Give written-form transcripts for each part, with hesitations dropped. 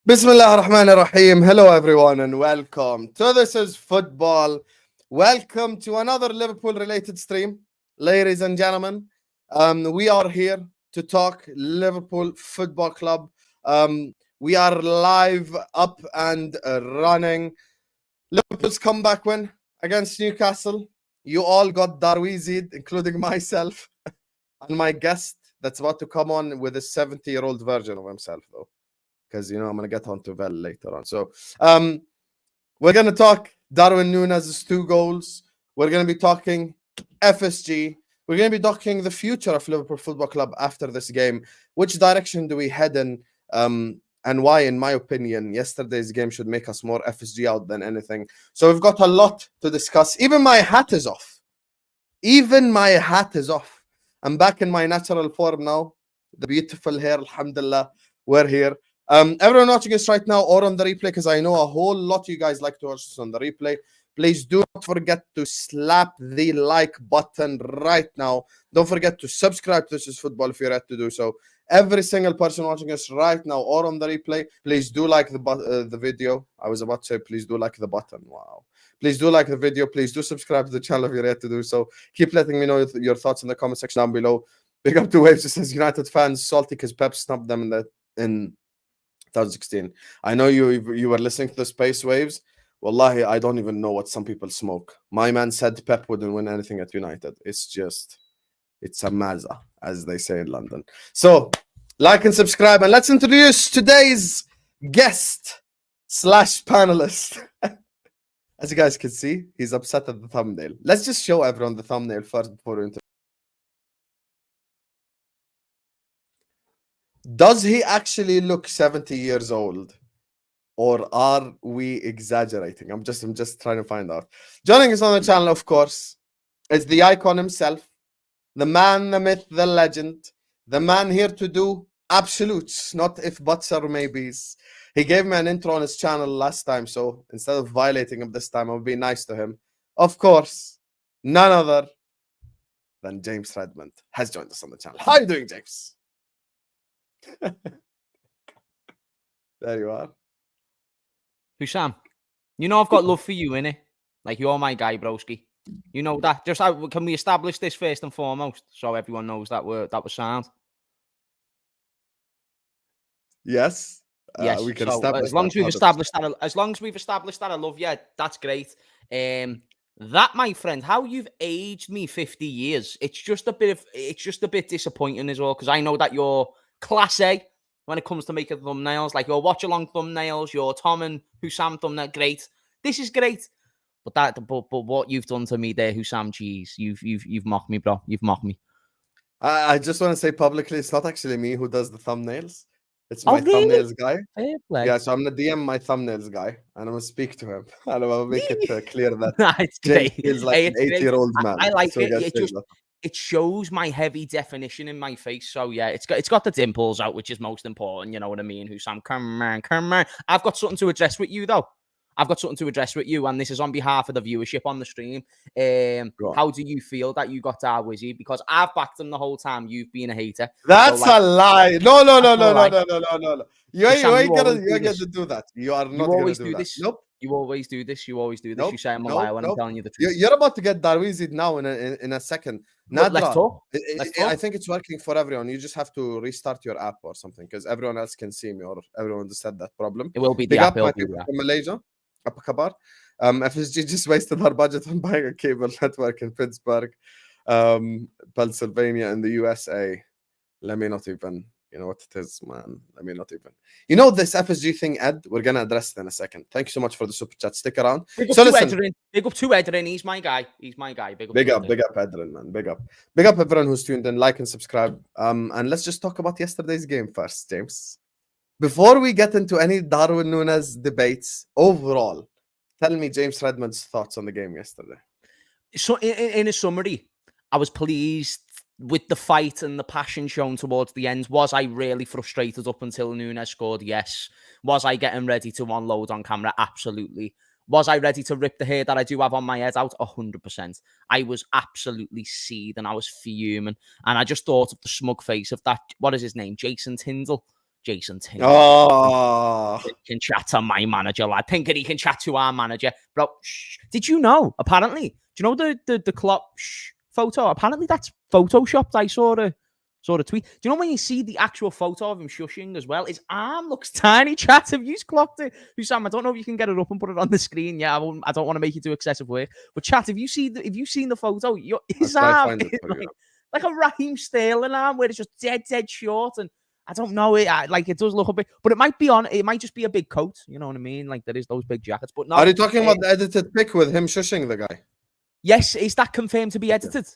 Bismillah ar-Rahman ar-Rahim. Hello, everyone, and welcome to This Is Football. Welcome to another Liverpool-related stream. Ladies and gentlemen, we are here to talk Liverpool Football Club. We are live, up and running. Liverpool's comeback win against Newcastle. You all got Darwizid, including myself, and my guest that's about to come on with a 70-year-old version of himself, though. Because, I'm going to get on to Vel later on. So, we're going to talk Darwin Núñez's 2 goals. We're going to be talking FSG. We're going to be talking the future of Liverpool Football Club after this game. Which direction do we head in? And why, in my opinion, yesterday's game should make us more FSG out than anything. So we've got a lot to discuss. Even my hat is off. I'm back in my natural form now. The beautiful hair, alhamdulillah. We're here. Everyone watching us right now or on the replay, because I know a whole lot of you guys like to watch this on the replay. Please do not forget to slap the like button right now. Don't forget to subscribe to This Is Football if you're ready to do so. Every single person watching us right now or on the replay, please do like the video. I was about to say, please do like the button. Wow. Please do like the video. Please do subscribe to the channel if you're ready to do so. Keep letting me know your thoughts in the comment section down below. Big up to Waves. It says United fans salty because Pep snubbed them in 2016. I know you were listening to the Space Waves. Wallahi, I don't even know what some people smoke. My man said Pep wouldn't win anything at United. It's a maza, as they say in London. So, like and subscribe, and let's introduce today's guest / panelist. As you guys can see, he's upset at the thumbnail. Let's just show everyone the thumbnail first before we introduce. Does he actually look 70 years old? Or are we exaggerating? I'm just trying to find out. Joining us on the channel, of course, is the icon himself. The man, the myth, the legend. The man here to do absolutes, not if buts or maybes. He gave me an intro on his channel last time, so instead of violating him this time, I'll be nice to him. Of course, none other than James Redmond has joined us on the channel. How are you doing, James? There you are. Husam, you know I've got love for you, innit? Like, you're my guy, broski. You know that. Just can we establish this first and foremost, so everyone knows that we're sound? Yes. Yes. We can so, establish as long as we've established that, I love you. That's great. That, my friend, how you've aged me 50 years. It's just a bit disappointing as well, because I know that you're class A when it comes to making thumbnails. Like, your watch along thumbnails, your Tom and Husam thumbnail, great. This is great. But what you've done to me there, Husam, jeez, you've mocked me, bro. You've mocked me. I just want to say publicly, it's not actually me who does the thumbnails. It's my thumbnails guy. Yeah, so I'm gonna DM my thumbnails guy, and I'm gonna speak to him, and I'm gonna make it clear that Jake is like an 80-year-old man. I like it. It shows my heavy definition in my face. So yeah, it's got the dimples out, which is most important. You know what I mean? Husam, come on. I've got something to address with you, though. And this is on behalf of the viewership on the stream. How do you feel that you got Darwizzy? Because I've backed him the whole time. You've been a hater. That's a lie. No. You ain't gonna do that. You are not gonna do that. Nope. You always do this. Nope. You say I'm a liar when I'm telling you the truth. You're about to get Darwizzy now in a second. Let's talk. I think it's working for everyone. You just have to restart your app or something, because everyone else can see me, or everyone just had that problem. It will be the app. From Malaysia. FSG just wasted our budget on buying a cable network in Pittsburgh, Pennsylvania, in the USA. Let me not even, you know what it is, man. Let me not even. You know this FSG thing, Ed? We're going to address it in a second. Thank you so much for the super chat. Stick around. Big up to Edrin. He's my guy. Big up Edrin, man. Big up everyone who's tuned in. Like and subscribe. And let's just talk about yesterday's game first, James. Before we get into any Darwin Núñez debates, overall, tell me James Redmond's thoughts on the game yesterday. So, in a summary, I was pleased with the fight and the passion shown towards the end. Was I really frustrated up until Núñez scored? Yes. Was I getting ready to unload on camera? Absolutely. Was I ready to rip the hair that I do have on my head out? 100%. I was absolutely seething. I was fuming. And I just thought of the smug face of that, what is his name? Jason Tyndall. Jason Tyndall. Oh, Can chat to my manager, lad. Thinking he can chat to our manager. Bro, shh. Did you know, apparently, do you know the Klopp photo? Apparently that's photoshopped. I saw the tweet. Do you know when you see the actual photo of him shushing as well? His arm looks tiny, chat. Have you clocked it? Husam, I don't know if you can get it up and put it on the screen. Yeah, I don't want to make you do excessive work. But chat, if you've seen the photo, his arm is like a Raheem Sterling arm where it's just dead short. And I don't know, it does look a bit, but it might just be a big coat. You know what I mean? Like there is those big jackets. But no. Are you talking about the edited pic with him shushing the guy? Yes, is that confirmed to be edited?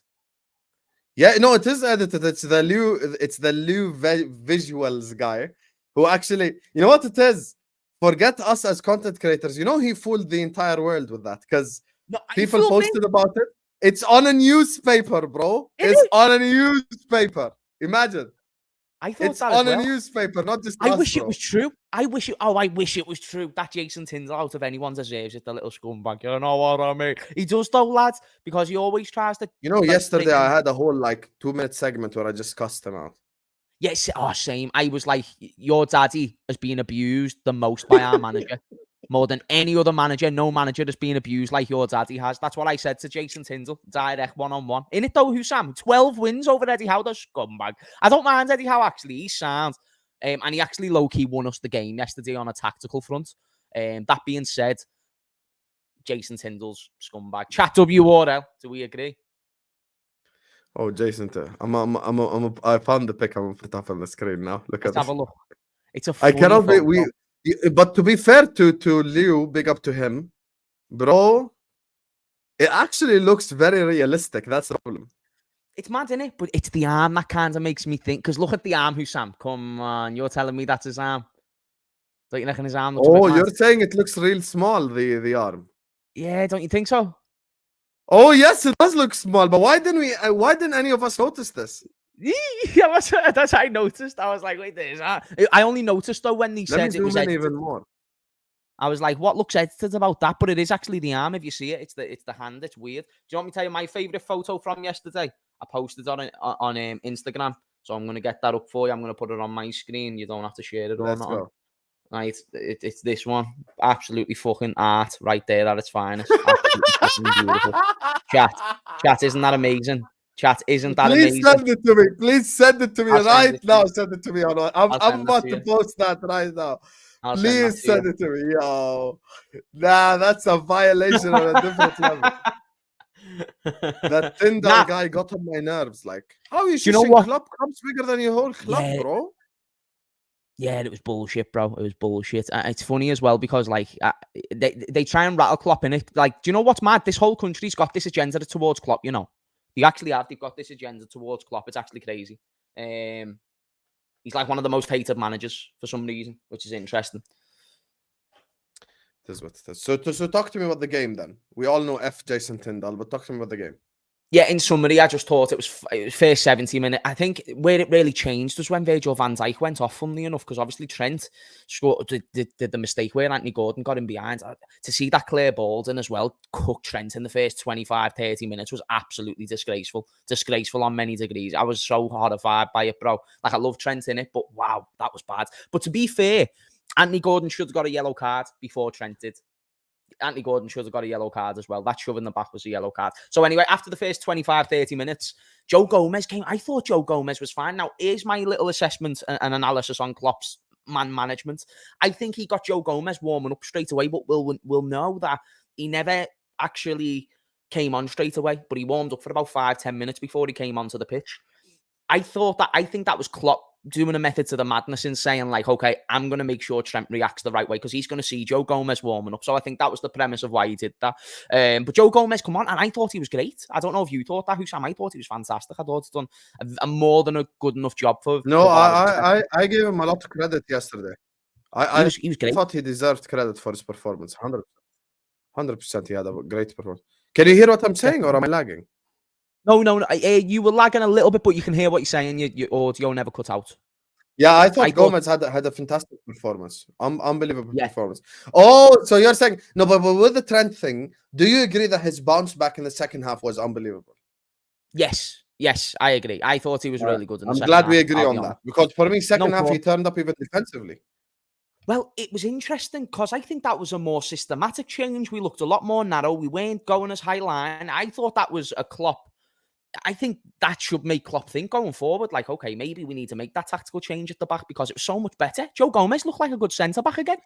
Yeah, no, it is edited. It's the Lou visuals guy who actually, you know what it is? Forget us as content creators. You know, he fooled the entire world with that because people posted about it. It's on a newspaper, bro. It's on a newspaper. Imagine. I thought it's that on as well. A newspaper, not just. I wish it was true. I wish it was true. That Jason Tyndall, out of anyone, deserves it. The little scumbag. You know what I mean? He does though, lads, because he always tries to. You know, yesterday I had a whole 2-minute segment where I just cussed him out. Yes, same. I was like, your daddy has been abused the most by our manager. More than any other manager. No manager has been abused like your daddy has. That's what I said to Jason Tyndall. Direct one-on-one. In it though, Husam, 12 wins over Eddie Howe, the scumbag. I don't mind Eddie Howe, actually. He's sound. And he actually low-key won us the game yesterday on a tactical front. That being said, Jason Tyndall's scumbag. Chat WRL. Do we agree? Oh, Jason, I found the pic. I'm gonna put it up on the screen now. Let's have a look. It's a. I cannot be. But to be fair to Leo, big up to him, bro. It actually looks very realistic. That's the problem. It's mad, isn't it? But it's the arm that kind of makes me think. Because look at the arm, Husam. Come on, you're telling me that's his arm. Don't you reckon his arm looks a bit mad? You're saying it looks real small, the arm. Yeah, don't you think so? Oh yes, it does look small. But why didn't any of us notice this? Yeah, that's I noticed. I was like, wait, there's that. I only noticed though when they said it was edited. Even more. I was like, what looks edited about that? But it is actually the arm. If you see it, it's the hand. It's weird. Do you want me to tell you my favorite photo from yesterday? I posted on Instagram, so I'm gonna get that up for you. I'm gonna put it on my screen. You don't have to share it or Let's not. Go. Right, it's this one. Absolutely fucking art right there at its finest. Absolutely fucking beautiful. Chat, isn't that amazing? Chat, isn't that amazing? Please send it to me. Please send it to me right now. Send it to me. I'm about to post that right now. Please send it to me. Yo. Nah, that's a violation on a different level. That Tyndall guy got on my nerves. Like, how you know what? Klopp comes bigger than your whole club, bro. Yeah, it was bullshit, bro. It was bullshit. It's funny as well because, like, they try and rattle Klopp in it. Like, do you know what's mad? This whole country's got this agenda towards Klopp, you know. They actually have. They've got this agenda towards Klopp. It's actually crazy. He's like one of the most hated managers for some reason, which is interesting. This is what it is. So talk to me about the game then. We all know Jason Tyndall, but talk to me about the game. Yeah, in summary, I just thought it was first 70 minutes. I think where it really changed was when Virgil van Dijk went off, funnily enough, because obviously Trent did the mistake where Anthony Gordon got in behind. To see that clear ball in as well, cook Trent in the first 25, 30 minutes was absolutely disgraceful. Disgraceful on many degrees. I was so horrified by it, bro. Like, I love Trent in it, but wow, that was bad. But to be fair, Anthony Gordon should have got a yellow card before Trent did. Anthony Gordon should have got a yellow card as well. That shove in the back was a yellow card. So anyway, after the first 25, 30 minutes, Joe Gomez came. I thought Joe Gomez was fine. Now, here's my little assessment and analysis on Klopp's man management. I think he got Joe Gomez warming up straight away, but we'll know that he never actually came on straight away, but he warmed up for about 5-10 minutes before he came onto the pitch. I think that was Klopp doing a method to the madness in saying, like, okay, I'm going to make sure Trent reacts the right way because he's going to see Joe Gomez warming up. So I think that was the premise of why he did that. But Joe Gomez, come on, and I thought he was great. I don't know if you thought that, Husam. I thought he was fantastic. I thought he's done a more than a good enough job for... No, I gave him a lot of credit yesterday. He was great. I thought he deserved credit for his performance. 100% he had a great performance. Can you hear what I'm saying, or am I lagging? No. You were lagging a little bit, but you can hear what you're saying. Your audio never cut out. Yeah, I thought Gomez had a fantastic performance. Unbelievable performance. Oh, so you're saying... No, but with the Trent thing, do you agree that his bounce back in the second half was unbelievable? Yes. Yes, I agree. I thought he was really good in the I'm second glad half. we agree I'll be on honest. that because for me, second No half he problem. turned up even defensively. Well, it was interesting because I think that was a more systematic change. We looked a lot more narrow. We weren't going as high line. I thought that was a Klopp. I think that should make Klopp think going forward, like, okay, maybe we need to make that tactical change at the back because it was so much better. Joe Gomez looked like a good centre-back again.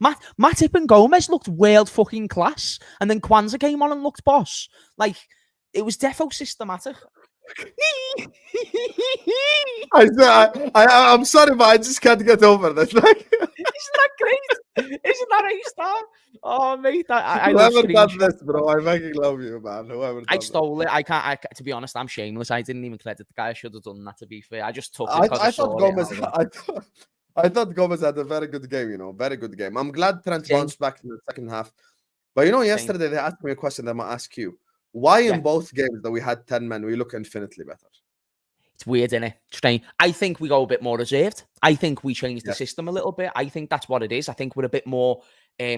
Matip and Gomez looked world fucking class. And then Kwanzaa came on and looked boss. Like, it was defo systematic. I'm sorry, but I just can't get over that. Like, Isn't that great? Isn't that a star? Oh, mate, I love whoever done screenshots. this, bro, I fucking love you, man. Whoever I done stole it. I can't. To be honest, I'm shameless. I didn't even credit the guy. I should have done that. To be fair, I just took it because I I thought saw Gomez. it. I thought Gomez had a very good game. You know, very good game. I'm glad Trent Same. bounced back in the second half. But you know, yesterday they asked me a question that I'm gonna ask you. Why in both games that we had 10 men, we look infinitely better? It's weird, isn't it? Strange. I think we go a bit more reserved. I think we changed the system a little bit. I think that's what it is. I think we're a bit more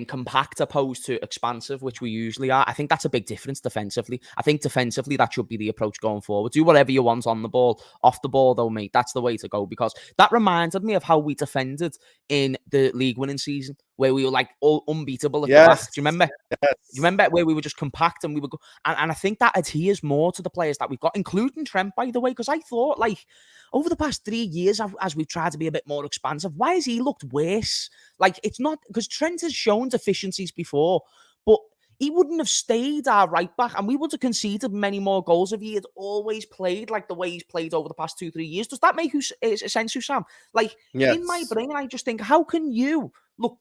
compact opposed to expansive, which we usually are. I think that's a big difference defensively. I think defensively, that should be the approach going forward. Do whatever you want on the ball. Off the ball, though, mate, that's the way to go because that reminded me of how we defended in the league winning season where we were like all unbeatable at the back. Do you remember? Yes. You remember where we were just compact and we were and I think that adheres more to the players that we've got, including Trent, by the way, because I thought, like, over the past 3 years, as we've tried to be a bit more expansive, why has he looked worse? Like, it's not because Trent has shown deficiencies before, but he wouldn't have stayed our right back and we would have conceded many more goals if he had always played like the way he's played over the past 2-3 years. Does that make sense, Husam? Like, in my brain, I just think, how can you look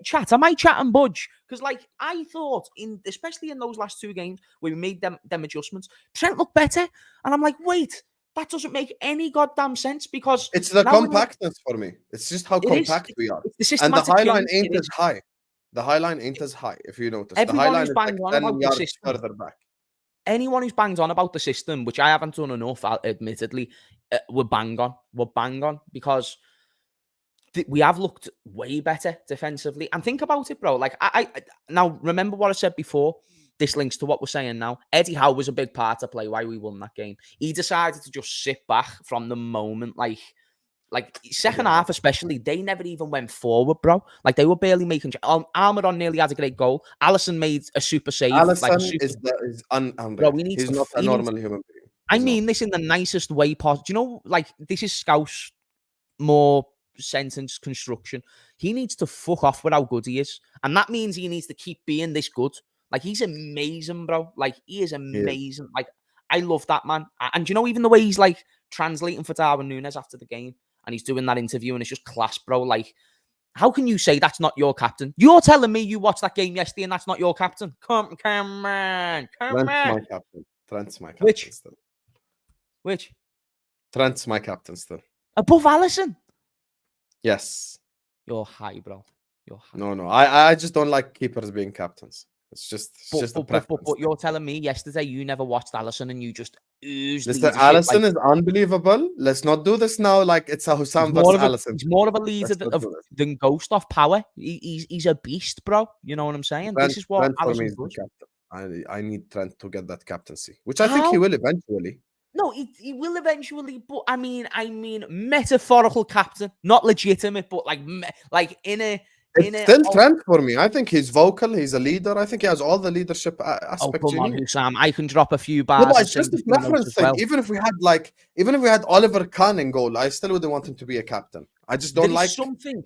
chat? Am I chatting budge? Because, like, I thought, especially in those last 2 games where we made them adjustments, Trent looked better. And I'm like, wait, that doesn't make any goddamn sense because it's the compactness for me. It's just how compact we are. And the high line ain't as high. The high line ain't as high, if you notice. The high line is like 10 yards further back. Anyone who's banged on about the system, which I haven't done enough, admittedly, we're bang on. We're bang on because we have looked way better defensively. And think about it, bro. Like, I now remember what I said before. This links to what we're saying now. Eddie Howe was a big part to play why we won that game. He decided to just sit back from the moment, like second half especially, they never even went forward, bro. Like, they were barely making... Almiron nearly had a great goal. Alisson made a super save. Alisson is bro, he's not a normal human being. I mean this in the nicest way possible. Do you know, like, this is Scouse more sentence construction. He needs to fuck off with how good he is. And that means he needs to keep being this good. Like, he's amazing, bro. Like, he is amazing. Yeah. Like, I love that man. And you know, even the way he's, like, translating for Darwin Nunez after the game, and he's doing that interview, and it's just class, bro. Like, how can you say that's not your captain? You're telling me you watched that game yesterday and that's not your captain? Come on. My captain. Trent's my captain still. Which? Trent's my captain still. Above Alisson? Yes. You're high, bro. You're high. No. I just don't like keepers being captains. It's just a preference. But you're telling me yesterday you never watched Alisson and you just oozed. Mr. Alisson is unbelievable. Let's not do this now like it's a Husam versus Alisson. He's more of a leader than Ghost of Power. He's a beast, bro. You know what I'm saying? Trent, this is what Alisson is the captain. I need Trent to get that captaincy, which I think he will eventually. No, he will eventually, but I mean metaphorical captain, not legitimate, but like in a... It's still Trent for me. I think he's vocal. He's a leader. I think he has all the leadership aspects. Oh, come on, Husam. I can drop a few bars. No, it's just a preference thing. Well. Even if we had Oliver Kahn in goal, I still wouldn't want him to be a captain. I just don't like something.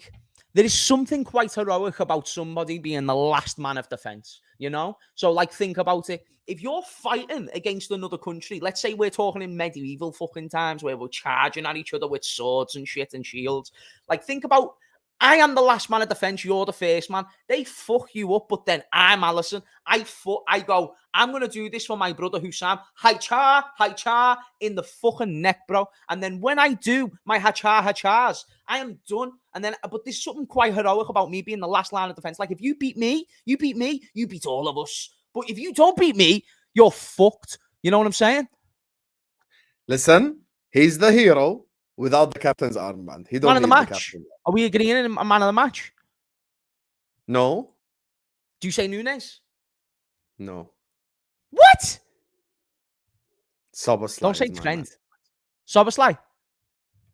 There is something quite heroic about somebody being the last man of defense. You know, so like think about it. If you're fighting against another country, let's say we're talking in medieval fucking times where we're charging at each other with swords and shit and shields. Like think about. I am the last man of defense. You're the first man. They fuck you up, but then I'm Alisson. I go, I'm going to do this for my brother Husam. Hi cha, in the fucking neck, bro. And then when I do my ha-chas, I am done. And then, but there's something quite heroic about me being the last line of defense. Like, if you beat me, you beat all of us. But if you don't beat me, you're fucked. You know what I'm saying? Listen, he's the hero. Without the captain's armband. He don't man of the need match. Are we agreeing on a man of the match? No. Do you say Nunez? No. What? Soboslai Don't say is my Trent. man. Soboslai.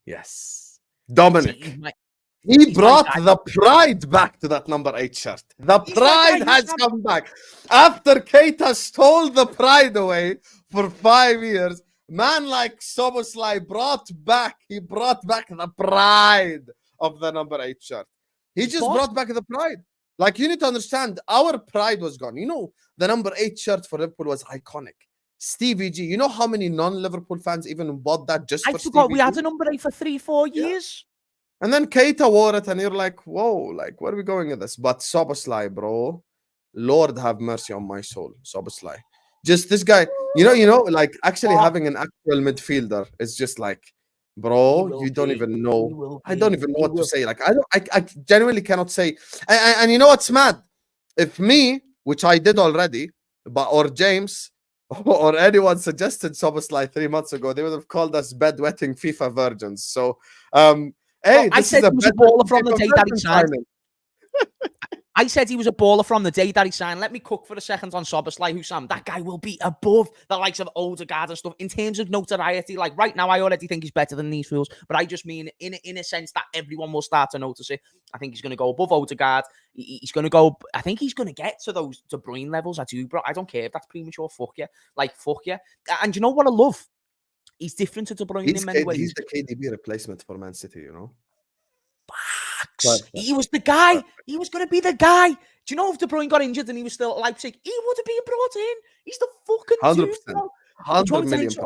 Yes. Dominic. He's my He he's my brought guy. the pride back to that number 8 shirt. The He's my pride guy, has Husam. come back. After Keita stole the pride away for 5 years, man like Soboslai brought back the pride of the number 8 shirt. He just What? brought back the pride. Like, you need to understand, our pride was gone. You know, the number 8 shirt for Liverpool was iconic. Stevie G. You know how many non-Liverpool fans even bought that just I for forgot Stevie we G? had a number 8 for 3-4 Yeah. years. And then Keita wore it, and you're like, whoa, like, where are we going with this? But Soboslai, bro, Lord have mercy on my soul, Soboslai. Just this guy, you know, like actually having an actual midfielder is just like, bro, you don't even know. I don't even know what to say. Like, I genuinely cannot say. And you know what's mad? If me, which I did already, or James, or anyone suggested Soboslai 3 months ago, they would have called us bedwetting FIFA virgins. So, hey, I said he was a baller from the day that he signed. I said he was a baller from the day that he signed. Let me cook for a second on Soboslai, Husam. That guy will be above the likes of Odegaard and stuff in terms of notoriety. Like right now, I already think he's better than these fools, but I just mean in a sense that everyone will start to notice it. I think he's going to go above Odegaard. He's going to go. I think he's going to get to those De Bruyne levels. I do, bro. I don't care if that's premature. Fuck yeah, like fuck yeah. And you know what I love? He's different to De Bruyne in many ways. He's the KDB replacement for Man City, you know. He was the guy. He was going to be the guy. Do you know if De Bruyne got injured and he was still at Leipzig, he would have been brought in. He's the fucking 100%. dude, bro. 100 million Do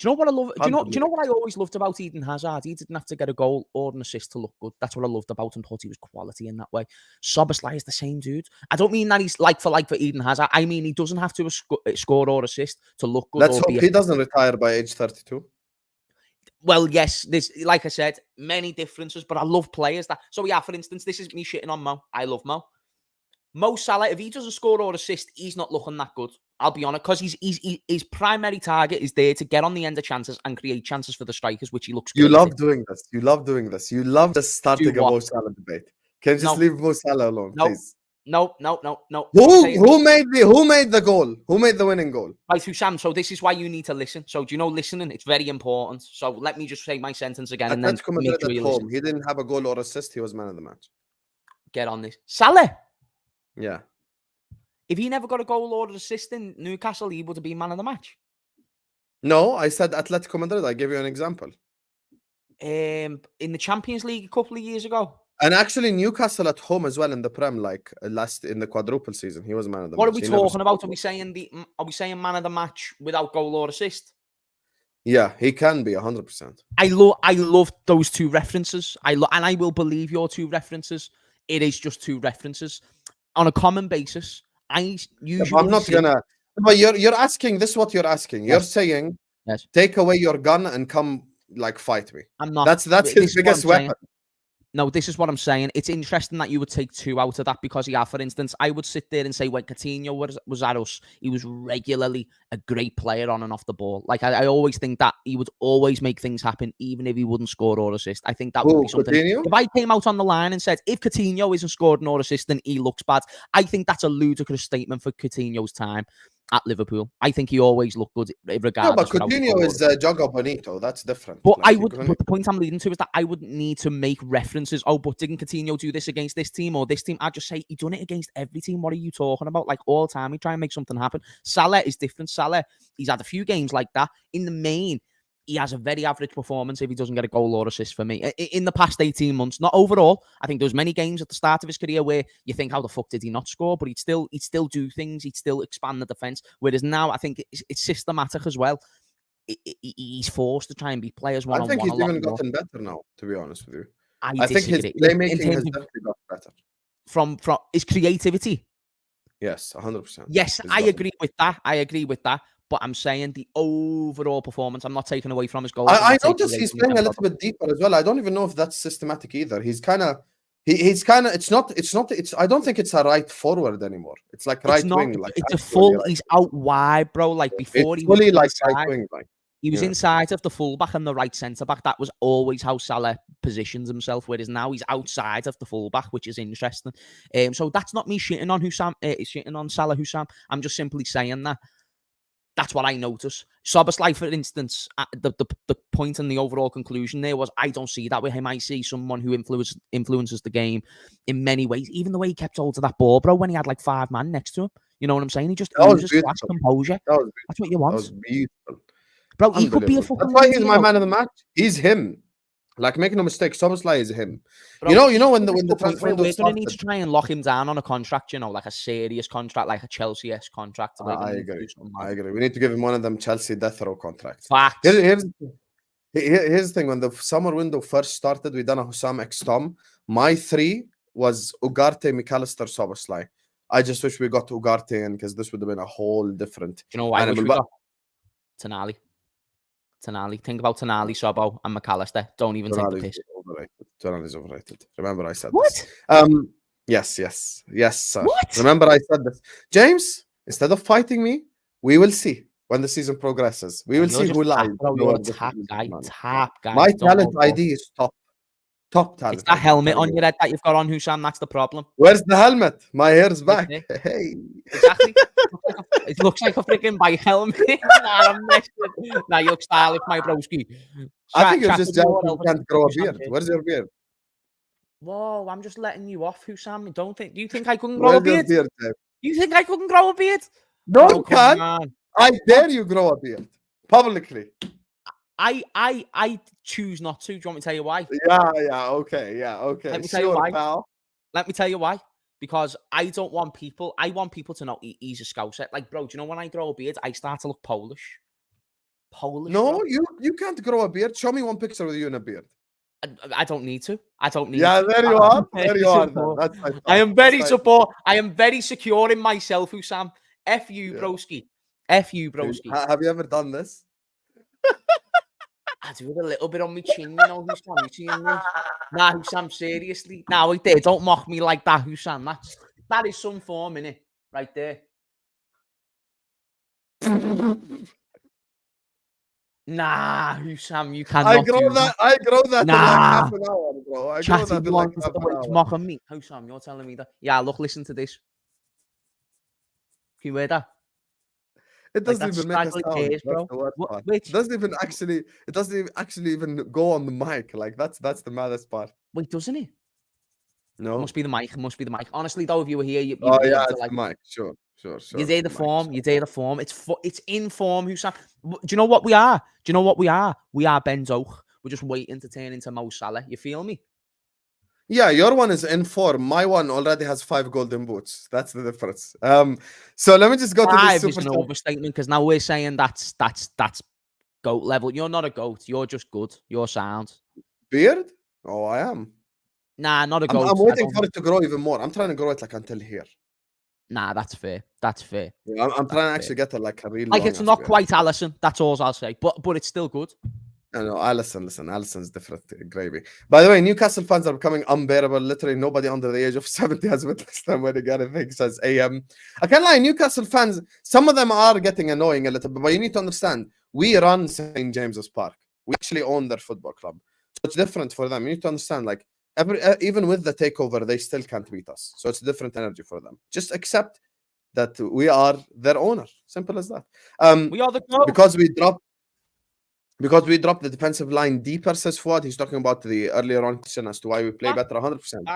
you know what I love? Do you know what I always loved about Eden Hazard? He didn't have to get a goal or an assist to look good. That's what I loved about him. Thought he was quality in that way. Soboslai is the same dude. I don't mean that he's like for Eden Hazard. I mean he doesn't have to score or assist to look good. Let's hope he doesn't retire by age 32. Well, yes, there's, like I said, many differences, but I love players that. So, yeah, for instance, this is me shitting on Mo. I love Mo. Mo Salah, if he doesn't score or assist, he's not looking that good. I'll be honest, because his primary target is there to get on the end of chances and create chances for the strikers, which he looks good. You love doing this. You love doing this. You love just starting a Mo Salah debate. Can you just leave Mo Salah alone, please? No. Who made the goal? Who made the winning goal? Right, Husam. So this is why you need to listen. So do you know listening? It's very important. So let me just say my sentence again, and then make sure you listen. He didn't have a goal or assist. He was man of the match. Get on this, Salah. Yeah. If he never got a goal or assist in Newcastle, he would have been man of the match. No, I said Atletico Madrid. I gave you an example. In the Champions League a couple of years ago. And actually, Newcastle at home as well in the Prem, like last in the quadruple season, he was man of the match. What are we talking about? Are we saying man of the match without goal or assist? Yeah, he can be 100%. I love those two references. And I will believe your two references. It is just two references on a common basis. I usually I'm not gonna. But you're asking. This is what you're asking. You're saying, yes, take away your gun and come like fight me. I'm not. That's his biggest weapon. No, this is what I'm saying. It's interesting that you would take two out of that because, yeah, for instance, I would sit there and say when Coutinho was at us, he was regularly a great player on and off the ball. Like, I always think that he would always make things happen, even if he wouldn't score or assist. I think that would be something. Coutinho? If I came out on the line and said, if Coutinho isn't scoring or assisting, he looks bad, I think that's a ludicrous statement for Coutinho's time at Liverpool. I think he always looked good regardless. No, but Coutinho is Jogo Bonito. That's different. But like, but the point I'm leading to is that I wouldn't need to make references. Oh, but didn't Coutinho do this against this team or this team? I'd just say he done it against every team. What are you talking about? Like all the time, he try and make something happen. Salah is different. Salah, he's had a few games like that. In the main, he has a very average performance if he doesn't get a goal or assist for me. In the past 18 months, not overall. I think there was many games at the start of his career where you think, how the fuck did he not score? But he'd still do things. He'd still expand the defence. Whereas now, I think it's systematic as well. He's forced to try and beat players one-on-one. I think he's even gotten better now, to be honest with you. I think his playmaking has definitely got better. From his creativity? Yes, 100%. Yes, I agree with that. But I'm saying the overall performance, I'm not taking away from his goals. I notice he's playing a little bit deeper as well. I don't even know if that's systematic either. He's kind of, I don't think it's a right forward anymore. It's like right wing. Like it's a full, he's out wide, bro. Like before it's he was fully like right wing. Like he was inside of the fullback and the right centre back. That was always how Salah positions himself. Whereas now he's outside of the fullback, which is interesting. So that's not me shitting on Husam. Shitting on Salah Husam. I'm just simply saying that That's what I notice. Szoboszlai, for instance, the point and the overall conclusion there was, I don't see that with him. I see someone who influences the game in many ways. Even the way he kept hold of that ball, bro, when he had like 5 man next to him. You know what I'm saying? He just oozes class, composure. That's what you want. That was beautiful. Bro, he could be a fucking... That's why he's my man of the match. He's him. Like, make no mistake, Szoboszlai is him. Bro, you know when the transfer window we're started, going to need to try and lock him down on a contract, like a serious contract, like a Chelsea-esque contract. I agree. We need to give him one of them Chelsea death row contracts. Facts. Here's the thing. When the summer window first started, we done a Husam x Tom. My 3 was Ugarte, McAllister, Szoboszlai. I just wish we got Ugarte in, because this would have been a whole different... Do you know why I wish we got? Tonali. Think about Tonali, Sobo, and McAllister. Don't even take the piss. Tonali's overrated. Remember I said this. Yes, sir. What? Remember I said this. James, instead of fighting me, we will see when the season progresses. We will see who lies. You're a top guy. My talent ID is top talent. It's that helmet on your head that you've got on, Husam. That's the problem. Where's the helmet? My hair's back. Hey. Exactly. It looks like a freaking bike helmet. Nah, you look stylish, my broski. I think you're just jealous you can't grow a beard. Where's your beard? Whoa, I'm just letting you off, Husam. Do you think I couldn't grow a beard? You think I couldn't grow a beard? No, you can't. I dare you grow a beard publicly. I choose not to. Do you want me to tell you why? Yeah, okay. Let me tell you why. Pal. Let me tell you why. Because I want people to know he's a scouser. Like, bro, do you know when I grow a beard, I start to look Polish? No, bro. you can't grow a beard. Show me one picture with you in a beard. I don't need to. Yeah, there you are. There you are. That's I am very support. I am very secure in myself, Husam. F you, broski. F you, broski. Have you ever done this? I do it a little bit on my chin, Husam. You seeing this? Nah, Husam, seriously. Nah, wait there. Don't mock me like that, Husam. That is some form, innit? Right there. Nah, Husam, you cannot. I grow that in like half an hour, bro. I grow that in like half an hour. Mocking me, Husam. You're telling me that? Yeah, look, listen to this. Can you hear that? It doesn't even make a sound. Hairs, bro. It doesn't actually even go on the mic. Like that's the maddest part. Wait, doesn't it? No. It must be the mic. Honestly, though, if you were here, you'd be it's the mic. Sure. You did the form. You did the form. It's in form, Husam. Do you know what we are? We are Ben Zoch. We're just waiting to turn into Mo Salah. You feel me? Yeah, your one is in form. My one already has 5 golden boots. That's the difference. So let me just go to this super. 5 is an overstatement, because now we're saying that's GOAT level. You're not a GOAT. You're just good. You're sound. Beard? Oh, I am. Nah, not a GOAT. I'm waiting for it to grow even more. I'm trying to grow it like until here. Nah, that's fair. Yeah, I'm trying to actually get it like a real. Like, it's not quite Allison. That's all I'll say. But it's still good. No, Allison's different gravy. By the way, Newcastle fans are becoming unbearable. Literally, nobody under the age of 70 has witnessed them when they get a thing says AM. I can't lie, Newcastle fans, some of them are getting annoying a little bit, but you need to understand, we run St. James's Park. We actually own their football club. So it's different for them. You need to understand, like, even with the takeover, they still can't beat us. So it's different energy for them. Just accept that we are their owner. Simple as that. We are the GOAT. Because we dropped the defensive line deeper, says Fuad. He's talking about the earlier on question as to why we play better. 100%.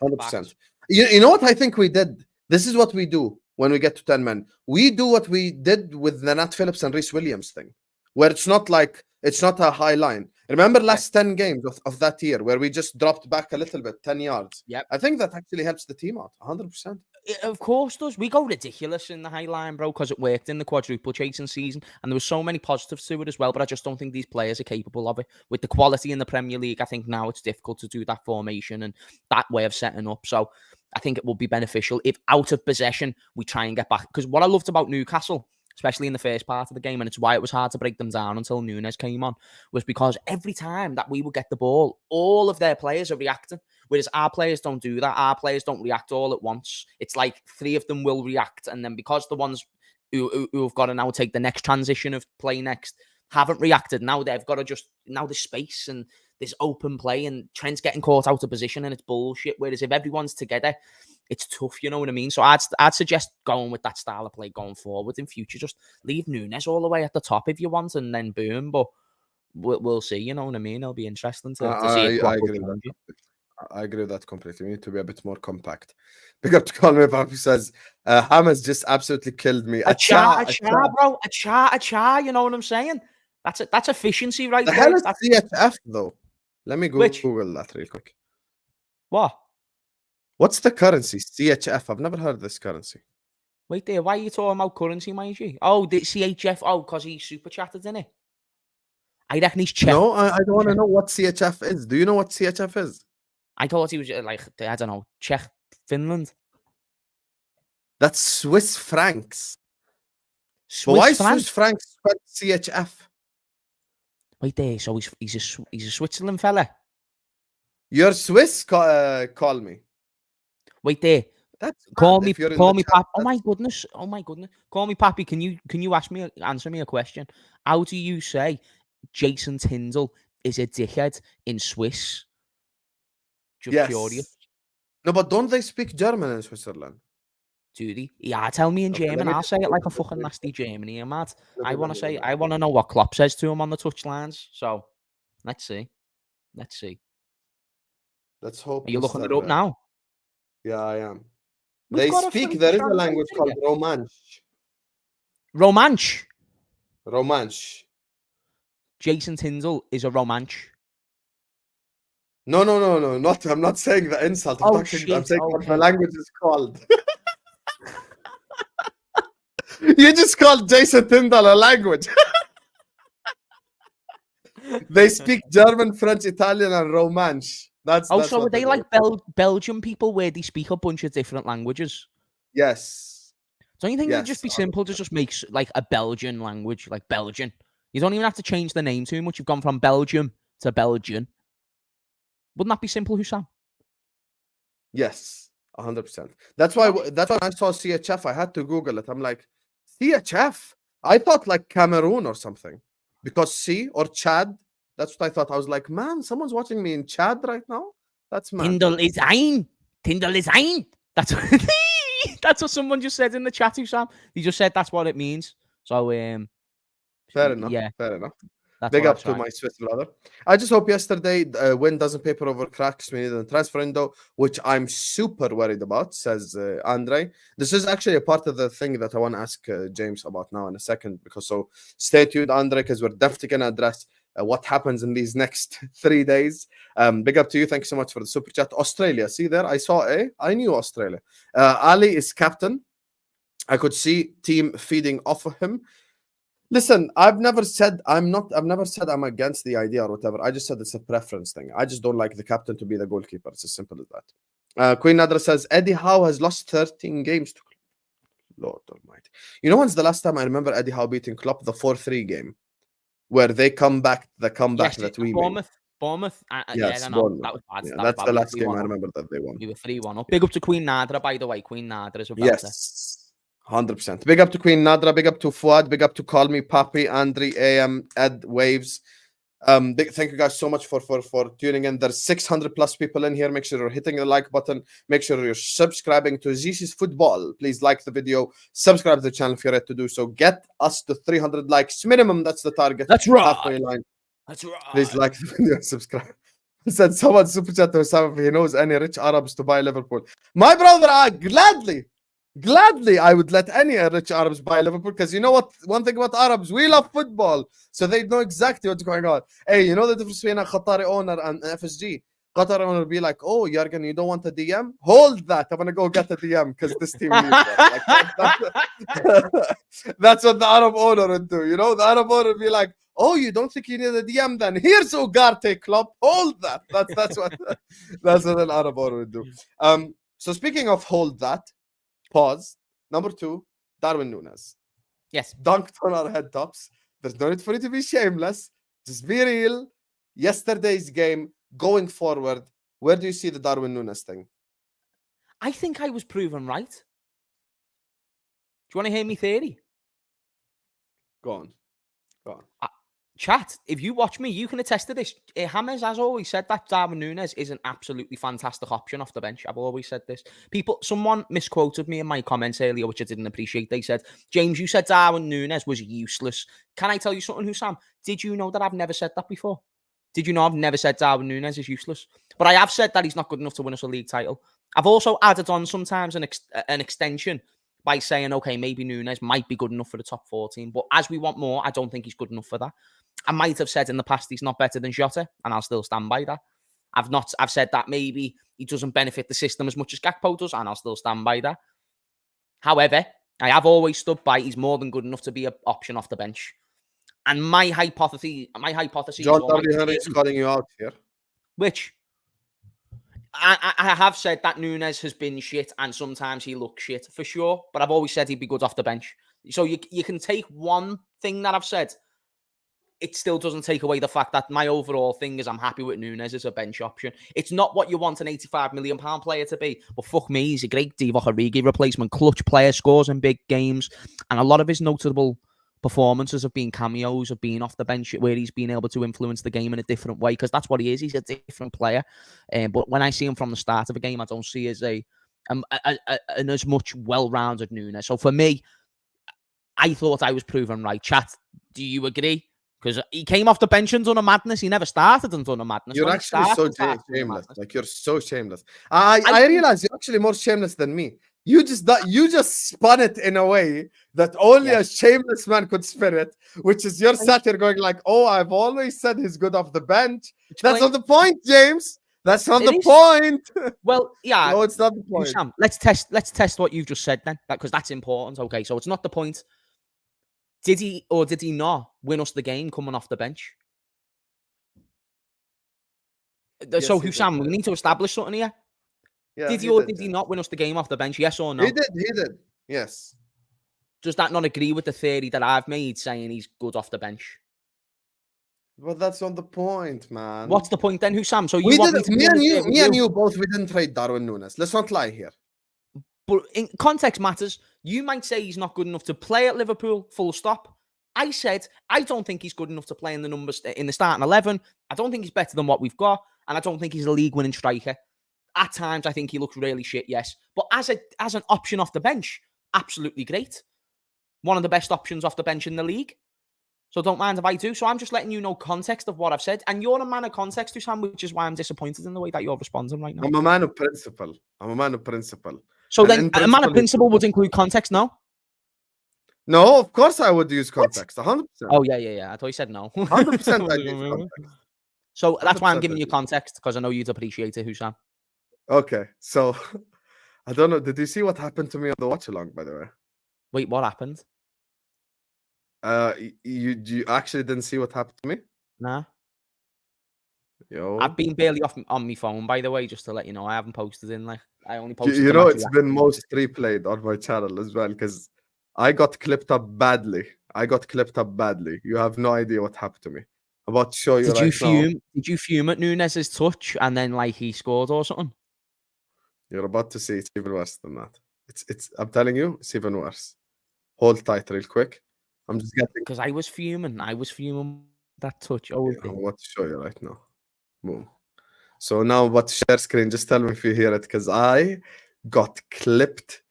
100%. You know what I think we did? This is what we do when we get to 10 men. We do what we did with the Nat Phillips and Reece Williams thing, where it's not a high line. Remember last 10 games of that year where we just dropped back a little bit, 10 yards? Yep. I think that actually helps the team out, 100%. It of course does. We go ridiculous in the high line, bro, because it worked in the quadruple chasing season, and there were so many positives to it as well, but I just don't think these players are capable of it. With the quality in the Premier League, I think now it's difficult to do that formation and that way of setting up. So I think it will be beneficial if out of possession, we try and get back. Because what I loved about Newcastle, especially in the first part of the game, and it's why it was hard to break them down until Nunez came on, was because every time that we would get the ball, all of their players are reacting. Whereas our players don't do that. Our players don't react all at once. It's like 3 of them will react. And then because the ones who have got to now take the next transition of play next haven't reacted, now they've got to now there's space and there's open play and Trent's getting caught out of position and it's bullshit. Whereas if everyone's together, it's tough, you know what I mean? So I'd suggest going with that style of play going forward in future. Just leave Nunes all the way at the top if you want, and then boom. But we'll see, you know what I mean? It'll be interesting to see if I Klopp will agree with change that. it. I agree with that completely. We need to be a bit more compact. Big up to Call Me Papi says, Hamas just absolutely killed me. A cha, bro. A cha, you know what I'm saying? That's efficiency right The there. hell is That's CHF though? Let me which Google that real quick. what? What's the currency? CHF. I've never heard of this currency. Wait there, why are you talking about currency, my G? Oh, the CHF. Oh, because he super chatted, in it. I reckon he's Czech. No, I don't want to know what CHF is. Do you know what CHF is? I thought he was like, I don't know, Czech, Finland. That's Swiss francs. But Swiss why franc. Swiss francs spelled CHF? Wait there, so he's a Switzerland fella. You're Swiss, call me. Wait there. That's Call mad. me, If you're in call the me, chat, Pap. Oh my goodness, oh my goodness. Call me, Pappy. Can you answer me a question? How do you say Jason Tyndall is a dickhead in Swiss? Just yes. curious. No, but don't they speak German in Switzerland? Dude, yeah, tell me in Okay, German. I'll say it like a fucking nasty German here, mad. I want to know what Klopp says to him on the touchlines. So, let's see. Let's hope. Are you looking it up Mr. now? Yeah, I am. We've got There is a language called Romansh. Romansh. Romansh. Jason Tyndall is a Romansh. No. Not. I'm not saying the insult. I'm saying what the language is called. You just called Jason Tyndall a language. They speak German, French, Italian, and Romansh. That's so are they like Belgian people where they speak a bunch of different languages? Yes. Don't you think it'd just be simple to just make like a Belgian language, like Belgian? You don't even have to change the name too much. You've gone from Belgium to Belgian. Wouldn't that be simple, Husam? Yes, 100%. That's why when I saw CHF, I had to Google it. I'm like, CHF? I thought like Cameroon or something. Because C or Chad, that's what I thought. I was like, man, someone's watching me in Chad right now? That's mad. Tyndall is ein. That's that's what someone just said in the chat, Husam. He just said that's what it means. So fair enough. Yeah. Fair enough. That's Big up to my Swiss brother. I just hope yesterday win doesn't paper over cracks. We need a transfer window, which I'm super worried about, says Andre. This is actually a part of the thing that I want to ask James about now in a second. Because so stay tuned, Andre, because we're definitely going to address what happens in these next 3 days. Big up to you. Thank you so much for the super chat. Australia, see there? I knew Australia. Ali is captain. I could see team feeding off of him. Listen, I've never said I'm against the idea or whatever. I just said it's a preference thing. I just don't like the captain to be the goalkeeper. It's as simple as that. Queen Nadra says Eddie Howe has lost 13 games to Lord Almighty. You know when's the last time I remember Eddie Howe beating Klopp? The 4-3 game, where they come back. The comeback that we made. Bournemouth. Yes, I know. Bournemouth. That was bad. Yeah, that's the last game I remember that they won. We were 3-1 up. Big up to Queen Nadra, by the way. Queen Nadra is about Yes. 100%. Big up to Queen Nadra, big up to Fuad, big up to Call Me Papi, Andre, AM, Ed, Waves. Thank you guys so much for tuning in. There's 600 plus people in here. Make sure you're hitting the like button. Make sure you're subscribing to Zisi's Football. Please like the video. Subscribe to the channel if you're ready to do so. Get us to 300 likes minimum. That's the target. That's right. Halfway line. That's right. Please like the video and subscribe. Said someone super chat to Husam if he knows any rich Arabs to buy Liverpool. My brother, Gladly, I would let any rich Arabs buy Liverpool because you know what? One thing about Arabs, we love football, so they know exactly what's going on. Hey, you know the difference between a Qatari owner and FSG? Qatari owner will be like, "Oh, Jurgen, you don't want a DM? Hold that! I'm gonna go get a DM because this team needs one." That's what the Arab owner would do. You know, the Arab owner would be like, "Oh, you don't think you need a DM? Then here's Ugarte Klopp. Hold that." That's what an Arab owner would do. So speaking of hold that. Pause. Number 2, Darwin Núñez. Yes. Dunked on our head tops. There's no need for you to be shameless. Just be real. Yesterday's game, going forward, where do you see the Darwin Núñez thing? I think I was proven right. Do you want to hear me theory? Go on. Chat, if you watch me, you can attest to this. James has always said that Darwin Núñez is an absolutely fantastic option off the bench. I've always said this. Someone misquoted me in my comments earlier, which I didn't appreciate. They said, James, you said Darwin Núñez was useless. Can I tell you something, Husam? Did you know that I've never said that before? Did you know I've never said Darwin Núñez is useless? But I have said that he's not good enough to win us a league title. I've also added on sometimes an extension by saying, okay, maybe Núñez might be good enough for the top 14. But as we want more, I don't think he's good enough for that. I might have said in the past he's not better than Jota, and I'll still stand by that. I've said that maybe he doesn't benefit the system as much as Gakpo does, and I'll still stand by that. However, I have always stood by he's more than good enough to be an option off the bench. And my hypothesis John W. Henry is calling you out here. Which I have said that Núñez has been shit, and sometimes he looks shit for sure. But I've always said he'd be good off the bench. So you can take one thing that I've said. It still doesn't take away the fact that my overall thing is I'm happy with Núñez as a bench option. It's not what you want an £85 million player to be, but fuck me, he's a great Divock Origi replacement, clutch player, scores in big games, and a lot of his notable performances have been cameos, of being off the bench where he's been able to influence the game in a different way, because that's what he is. He's a different player. But when I see him from the start of a game, I don't see as an as much well-rounded Núñez. So for me, I thought I was proven right. Chat, do you agree? Because he came off the bench and done a madness. He never started and done a madness. You're actually so shameless. Like, you're so shameless. I realize you're actually more shameless than me. You just spun it in a way that only a shameless man could spin it, which is you're sat here going like, oh, I've always said he's good off the bench. That's not the point, James. That's not the point. Well, yeah. No, it's not the point. Sam, let's test what you've just said then, because that's important. Okay, so it's not the point. Did he or did he not win us the game coming off the bench? Yes, so, Husam, we need to establish something here. Yeah, did he or did he not win us the game off the bench? Yes or no? He did. Yes. Does that not agree with the theory that I've made saying he's good off the bench? Well, that's not the point, man. What's the point then, Husam? So me and you both, we didn't trade Darwin Núñez. Let's not lie here. But in context matters. You might say he's not good enough to play at Liverpool, full stop. I said, I don't think he's good enough to play in the starting 11. I don't think he's better than what we've got. And I don't think he's a league-winning striker. At times, I think he looks really shit, yes. But as an option off the bench, absolutely great. One of the best options off the bench in the league. So don't mind if I do. So I'm just letting you know context of what I've said. And you're a man of context, Husam, which is why I'm disappointed in the way that you're responding right now. I'm a man of principle. So then a man of principle would include context, no? No, of course I would use context. 100%. Oh, yeah. I thought you said no. 100% I'd use context. So that's why I'm giving you context, because I know you'd appreciate it, Husam. Okay, so I don't know. Did you see what happened to me on the watch along, by the way? Wait, what happened? You actually didn't see what happened to me? Nah. Yo. I've been barely off on my phone, by the way, just to let you know. I haven't posted in, like, I only posted. You know, it's been most replayed on my channel as well, because I got clipped up badly. You have no idea what happened to me. I'm about to show you. Did you fume at Núñez's touch and then, like, he scored or something? You're about to see it's even worse than that. It's. I'm telling you, it's even worse. Hold tight, real quick. I'm just getting, because I was fuming. That touch. Oh, yeah, I'm about to show you right now. Boom. So now I'm about to share screen. Just tell me if you hear it, because I got clipped.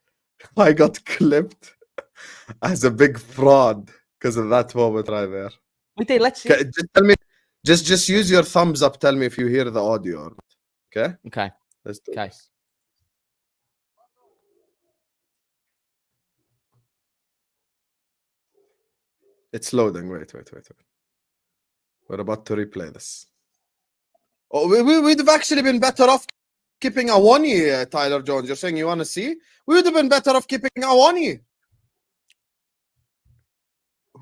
As a big fraud because of that moment right there. Wait, let's see. Just tell me. Just use your thumbs up. Tell me if you hear the audio or not. Okay. Okay. Let's do this. It's loading. Wait. We're about to replay this. Oh, we'd have actually been better off keeping Awani, Tyler Jones. You're saying you want to see? We would have been better off keeping Awani.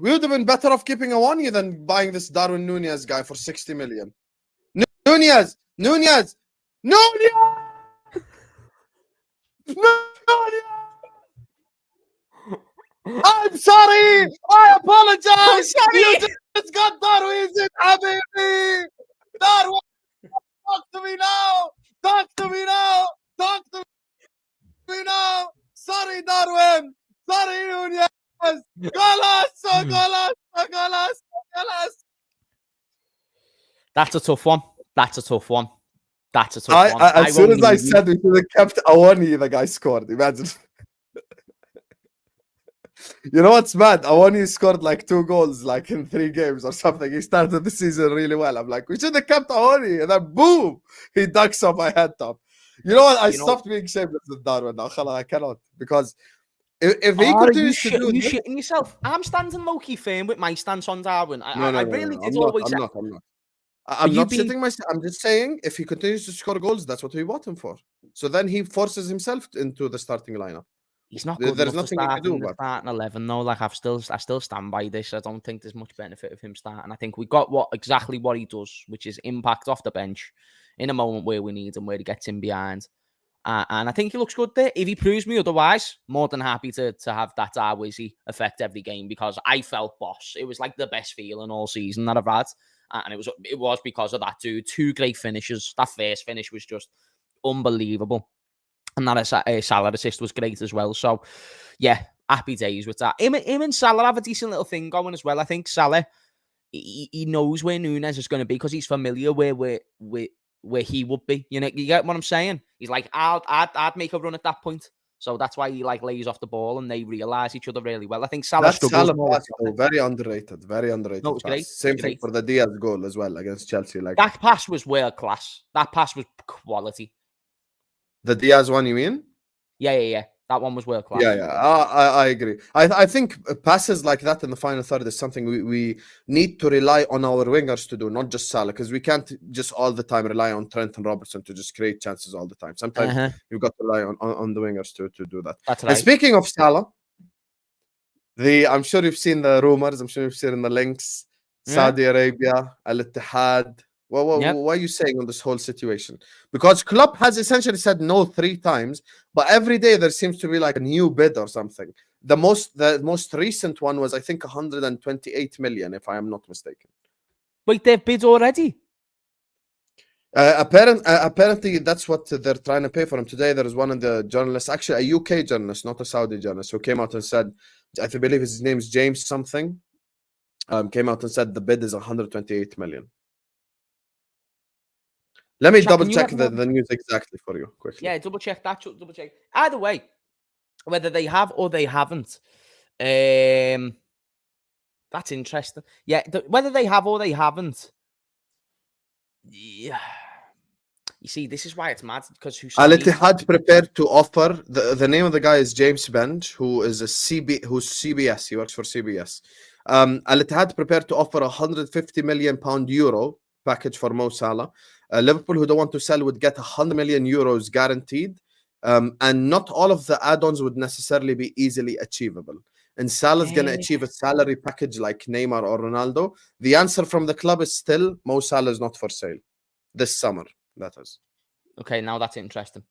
We would have been better off keeping Awani than buying this Darwin Núñez guy for 60 million. Núñez! I'm sorry! I apologize! You just got Darwin in, Habibi! Darwin! Talk to me now! Sorry, Darwin! Sorry, Núñez! خلاص That's a tough one. That's a tough one. That's a tough one. As soon as I leave you. said we should have kept Awani, the guy scored. Imagine. You know what's mad? Awani scored like 2 goals like in 3 games or something. He started the season really well. I'm like, we should have kept Awani. And then boom, he ducks on my head top. You know what? I stopped being shameless with Darwin now. I cannot. Because if he continues to do you shitting yourself. I'm standing low-key firm with my stance on Darwin. I really did I'm always say. not. I'm not sitting myself. I'm just saying if he continues to score goals, that's what we bought him for. So then he forces himself into the starting lineup. He's not good There's enough to nothing start you can do in the about it. starting 11 though. Like I still stand by this. I don't think there's much benefit of him starting. I think we got exactly what he does, which is impact off the bench in a moment where we need him, where he gets in behind. And I think he looks good there. If he proves me otherwise, more than happy to have that Darwizzy effect every game, because I felt boss. It was like the best feeling all season that I've had. And it was because of that dude. 2 great finishes. That first finish was just unbelievable. And that Salah assist was great as well. So, yeah, happy days with that. Him and Salah have a decent little thing going as well. I think Salah, he knows where Nunez is going to be because he's familiar where he would be. You know, you get what I'm saying? He's like, I'd make a run at that point. So that's why he like lays off the ball and they realise each other really well. I think Salah struggles more. Pass, very underrated. Very underrated. No, it was pass. great. Same thing for the Diaz goal as well against Chelsea. Like that pass was world class. That pass was quality. The Diaz one, you mean? Yeah. That one was world class. Yeah. I agree. I think passes like that in the final third is something we need to rely on our wingers to do, not just Salah, because we can't just all the time rely on Trent and Robertson to just create chances all the time. Sometimes you've got to rely on the wingers to do that. That's right. And speaking of Salah, I'm sure you've seen the rumors. I'm sure you've seen the links. Saudi Arabia, Al Ittihad. Well, what are you saying on this whole situation? Because Klopp has essentially said no 3 times, but every day there seems to be like a new bid or something. The most recent one was, I think, 128 million, if I am not mistaken. Wait, they've bid already? Apparently, that's what they're trying to pay for him. Today, there is one of the journalists, actually a UK journalist, not a Saudi journalist, who came out and said, I believe his name is James something, came out and said the bid is 128 million. Let me double check the news exactly for you quickly. Yeah, double check that. Double check. Either way, whether they have or they haven't, that's interesting. Yeah, whether they have or they haven't. Yeah. You see, this is why it's mad, because Al Ittihad prepared to offer the name of the guy is James Benj, who's CBS. He works for CBS. Al Ittihad prepared to offer £150 million euro package for Mo Salah. Liverpool, who don't want to sell, would get €100 million guaranteed, and not all of the add-ons would necessarily be easily achievable. And Salah's going to achieve a salary package like Neymar or Ronaldo. The answer from the club is still Mo Salah is not for sale this summer. That is. Okay, now that's interesting.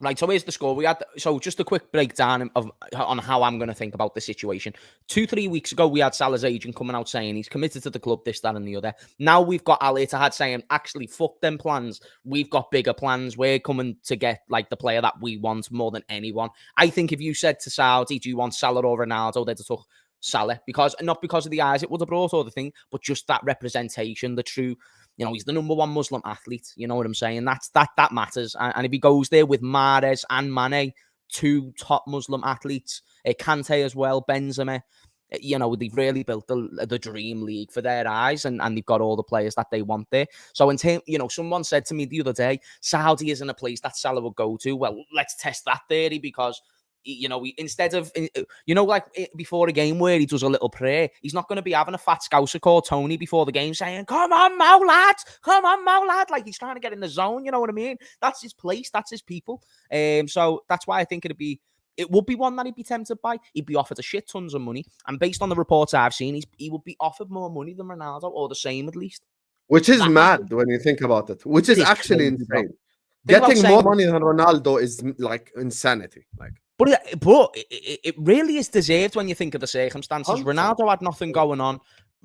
Right, so here's the score. So just a quick breakdown on how I'm going to think about the situation. 2-3 weeks ago, we had Salah's agent coming out saying he's committed to the club, this, that, and the other. Now we've got Al Ittihad saying, actually, fuck them plans. We've got bigger plans. We're coming to get like the player that we want more than anyone. I think if you said to Saudi, do you want Salah or Ronaldo, they'd have took Salah, not because of the eyes it would have brought or the thing, but just that representation, the true. You know, he's the number 1 Muslim athlete. You know what I'm saying? That matters. And if he goes there with Mahrez and Mane, 2 top Muslim athletes, Kante as well, Benzema, you know, they've really built the dream league for their eyes, and they've got all the players that they want there. So, someone said to me the other day, Saudi isn't a place that Salah would go to. Well, let's test that theory, because instead of, like before a game where he does a little prayer, he's not going to be having a fat scouser called Tony before the game saying, come on, Mo lad, like he's trying to get in the zone, you know what I mean? That's his place, that's his people. So that's why I think it would be one that he'd be tempted by. He'd be offered a shit tons of money, and based on the reports I've seen, he would be offered more money than Ronaldo, or the same at least. Which is mad when you think about it, which is actually insane. Getting more money than Ronaldo is like insanity. But it really is deserved when you think of the circumstances. 100%. Ronaldo had nothing going on.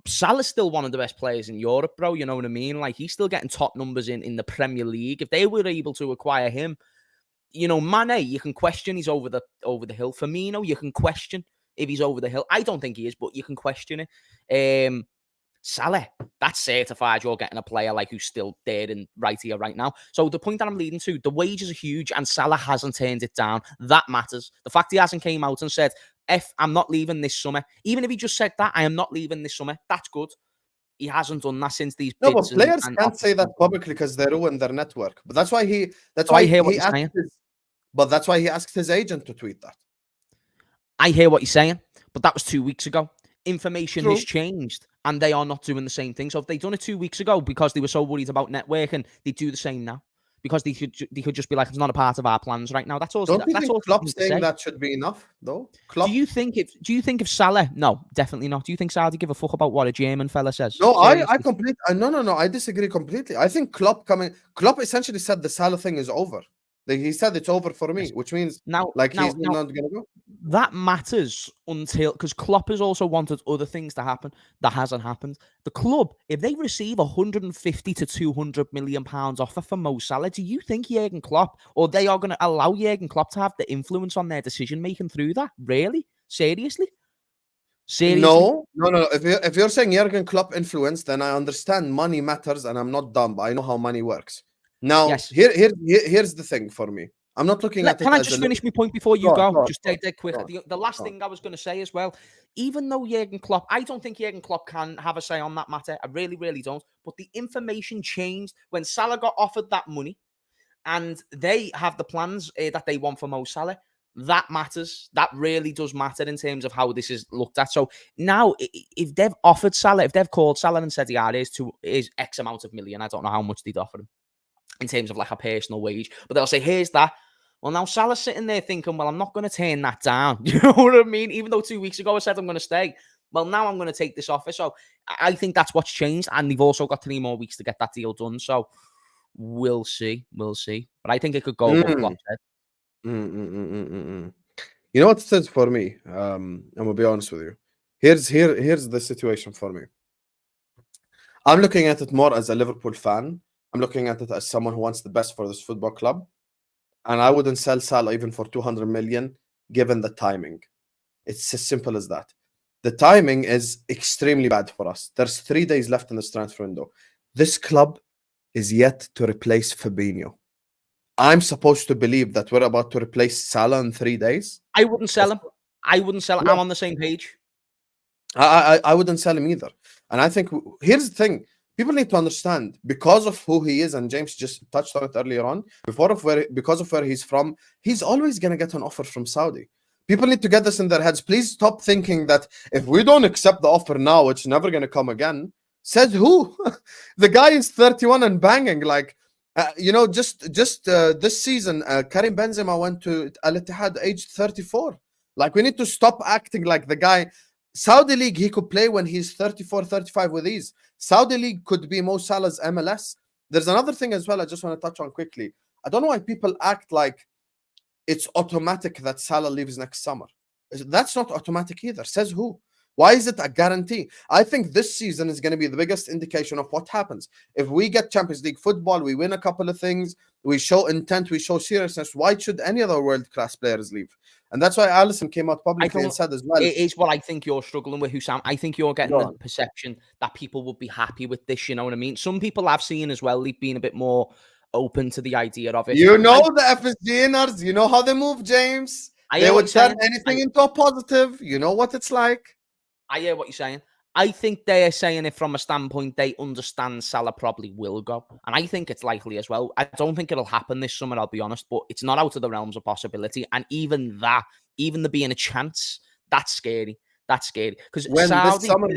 Salah's still one of the best players in Europe, bro. You know what I mean? Like, he's still getting top numbers in the Premier League. If they were able to acquire him, Mane, you can question he's over the hill. Firmino, you can question if he's over the hill. I don't think he is, but you can question it. Salah, that's certified you're getting a player like who's still there and right here, right now. So the point that I'm leading to, the wages are huge and Salah hasn't turned it down. That matters. The fact he hasn't came out and said, I'm not leaving this summer. Even if he just said that, I am not leaving this summer, that's good. He hasn't done that since these No, but bids players and can't say that publicly because they ruin their network. But that's why So I hear what you're saying. but that's why he asked his agent to tweet that. I hear what you're saying, but that was 2 weeks ago. Information True. has changed and they are not doing the same thing. So if they'd done it 2 weeks ago because they were so worried about networking, they'd do the same now. Because they could just be like, it's not a part of our plans right now. That's all. Don't you that's think all Klopp saying that should be enough, though? Klopp? Do you think if Salah? No, definitely not. Do you think Salah give a fuck about what a German fella says? No, I completely. No. I disagree completely. I think Klopp essentially said the Salah thing is over. He said it's over for me, which means he's not going to go. That matters until, because Klopp has also wanted other things to happen that hasn't happened. The club, if they receive 150 to 200 million pounds offer for Mo Salah, do you think Jurgen Klopp, or they are going to allow Jurgen Klopp to have the influence on their decision making through that? Really? Seriously? No. If you're saying Jurgen Klopp influence, then I understand money matters, and I'm not dumb. I know how money works. Now, yes. Here's the thing for me. I'm not looking at it. Can I just finish my point before you go? Just take that quick. The last thing I was going to say as well, even though Jurgen Klopp, I don't think Jurgen Klopp can have a say on that matter. I really, really don't. But the information changed when Salah got offered that money, and they have the plans that they want for Mo Salah. That matters. That really does matter in terms of how this is looked at. So now, if they've offered Salah, if they've called Salah and said, yeah, is X amount of million, I don't know how much they'd offer him in terms of like a personal wage, but they'll say, here's that. Well, now Salah's sitting there thinking, well, I'm not going to turn that down. You know what I mean? Even though 2 weeks ago I said I'm going to stay. Well, now I'm going to take this offer. So I think that's what's changed. And they've also got 3 more weeks to get that deal done. So we'll see. We'll see. But I think it could go above Klopp's head. You know what it is for me? I'm going to be honest with you. Here's the situation for me. I'm looking at it more as a Liverpool fan. I'm looking at it as someone who wants the best for this football club. And I wouldn't sell Salah even for 200 million, given the timing. It's as simple as that. The timing is extremely bad for us. There's 3 days left in this transfer window. This club is yet to replace Fabinho. I'm supposed to believe that we're about to replace Salah in 3 days. I wouldn't sell him. I'm on the same page. I wouldn't sell him either. And I think here's the thing. People need to understand, because of who he is, and James just touched on it earlier on, because of where he's from, he's always going to get an offer from Saudi. People need to get this in their heads. Please stop thinking that if we don't accept the offer now, it's never going to come again. Says who? The guy is 31 and banging. Like, just this season, Karim Benzema went to Al Ittihad aged 34. Like, we need to stop acting like the guy. Saudi League, he could play when he's 34, 35 with ease. Saudi League could be Mo Salah's MLS. There's another thing as well I just want to touch on quickly. I don't know why people act like it's automatic that Salah leaves next summer. That's not automatic either. Says who? Why is it a guarantee? I think this season is going to be the biggest indication of what happens. If we get Champions League football, we win a couple of things, we show intent, we show seriousness, why should any other world-class players leave? And that's why Alisson came out publicly and said as well. It is what I think you're struggling with, Husam. I think you're getting the perception that people would be happy with this, you know what I mean? Some people I've seen as well, they've been a bit more open to the idea of it. You know the FSGNers, you know how they move, James. They would turn anything into a positive. You know what it's like. I hear what you're saying. I think they're saying it from a standpoint they understand Salah probably will go. And I think it's likely as well. I don't think it'll happen this summer, I'll be honest, but it's not out of the realms of possibility. And even there being a chance, that's scary. That's scary. Because this summer,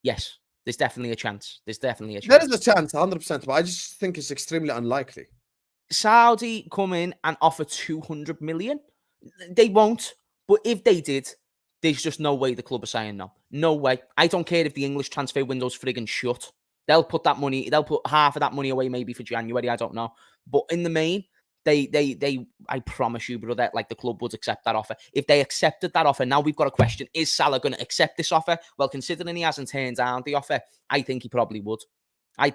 yes, there's definitely a chance. There is a chance, 100%, but I just think it's extremely unlikely. Saudi come in and offer 200 million. They won't. But if they did, there's just no way the club are saying no. No way. I don't care if the English transfer window's friggin' shut. They'll put half of that money away maybe for January. I don't know. But in the main, they I promise you, brother, like the club would accept that offer. If they accepted that offer, now we've got a question. Is Salah going to accept this offer? Well, considering he hasn't turned down the offer, I think he probably would. And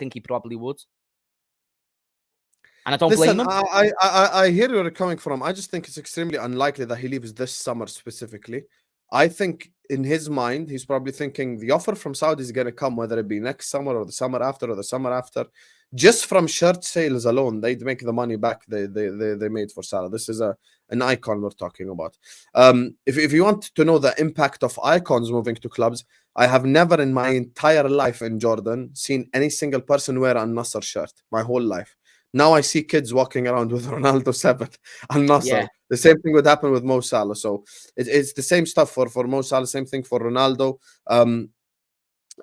I don't blame him. I hear where you're coming from. I just think it's extremely unlikely that he leaves this summer specifically. I think in his mind, he's probably thinking the offer from Saudi is going to come, whether it be next summer or the summer after or the summer after. Just from shirt sales alone, they'd make the money back they made for Salah. This is an icon we're talking about. If you want to know the impact of icons moving to clubs, I have never in my entire life in Jordan seen any single person wear a Nasser shirt, my whole life. Now I see kids walking around with Ronaldo 7 Al Nasser. Yeah. The same thing would happen with Mo Salah. So it's the same stuff for Mo Salah, same thing for Ronaldo.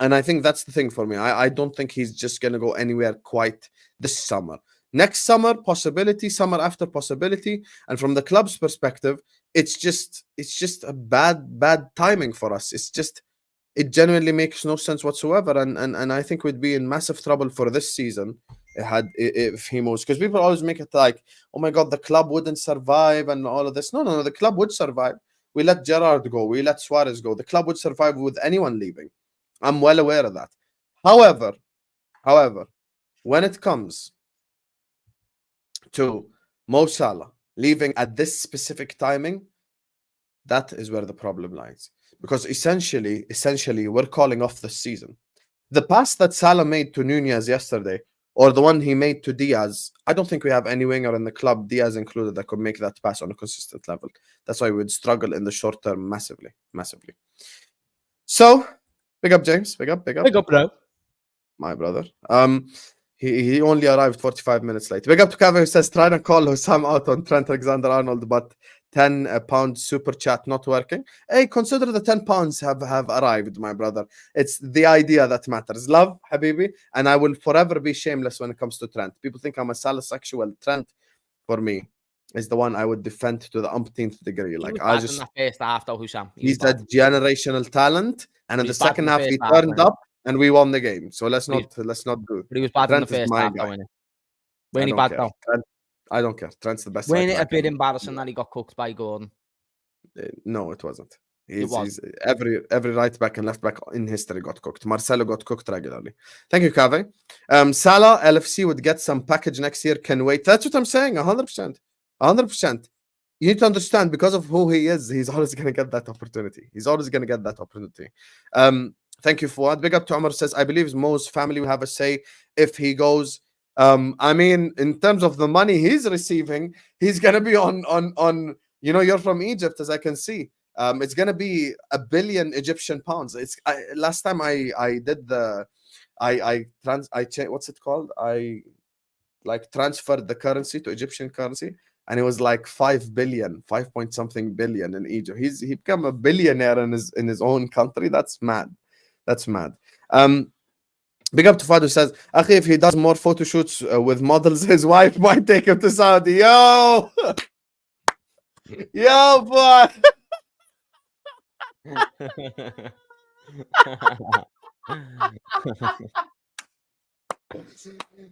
And I think that's the thing for me. I don't think he's just going to go anywhere quite this summer. Next summer, possibility. Summer after, possibility. And from the club's perspective, it's just a bad timing for us. It genuinely makes no sense whatsoever. And I think we'd be in massive trouble for this season if he moves. Because people always make it like, oh my God, the club wouldn't survive and all of this. No, the club would survive. We let Gerrard go. We let Suarez go. The club would survive with anyone leaving. I'm well aware of that. However, when it comes to Mo Salah leaving at this specific timing, that is where the problem lies. Because essentially, we're calling off the season. The pass that Salah made to Nunez yesterday, or the one he made to Diaz, I don't think we have any winger in the club, Diaz included, that could make that pass on a consistent level. That's why we would struggle in the short term massively. So, big up, James. Big up. Big up, bro. My brother. He only arrived 45 minutes late. Big up to Kevin, who says, trying to call Husam out on Trent Alexander-Arnold, but £10 super chat not working. Hey, consider the £10 have arrived, my brother. It's the idea that matters. Love, Habibi, and I will forever be shameless when it comes to Trent. People think I'm a salosexual. Trent, for me, is the one I would defend to the umpteenth degree. Like, I just, in that first half, though, Husam. He's a generational talent, and in the second half he turned up and we won the game. So let's not do. But he was bad in the first half, though, innit? When he bad though. I don't care. Trent's the best. When it a bit embarrassing that he got cooked by Gordon? No, it wasn't. He's every right back and left back in history got cooked. Marcelo got cooked regularly. Thank you, Kave. Salah, LFC would get some package next year. Can wait. That's what I'm saying. 100%. 100%. You need to understand, because of who he is, he's always going to get that opportunity. Thank you, Fuad. Big up to Omar, says, I believe Mo's family will have a say if he goes. I mean, in terms of the money he's receiving, he's going to be on, you know, you're from Egypt, as I can see. It's going to be £1 billion Egyptian pounds. Last time I did what's it called? I transferred the currency to Egyptian currency, and it was like 5 point something billion in Egypt. He become a billionaire in his own country. That's mad. Big up to Fadu, says, Akhi, if he does more photo shoots with models, his wife might take him to Saudi. Yo, boy.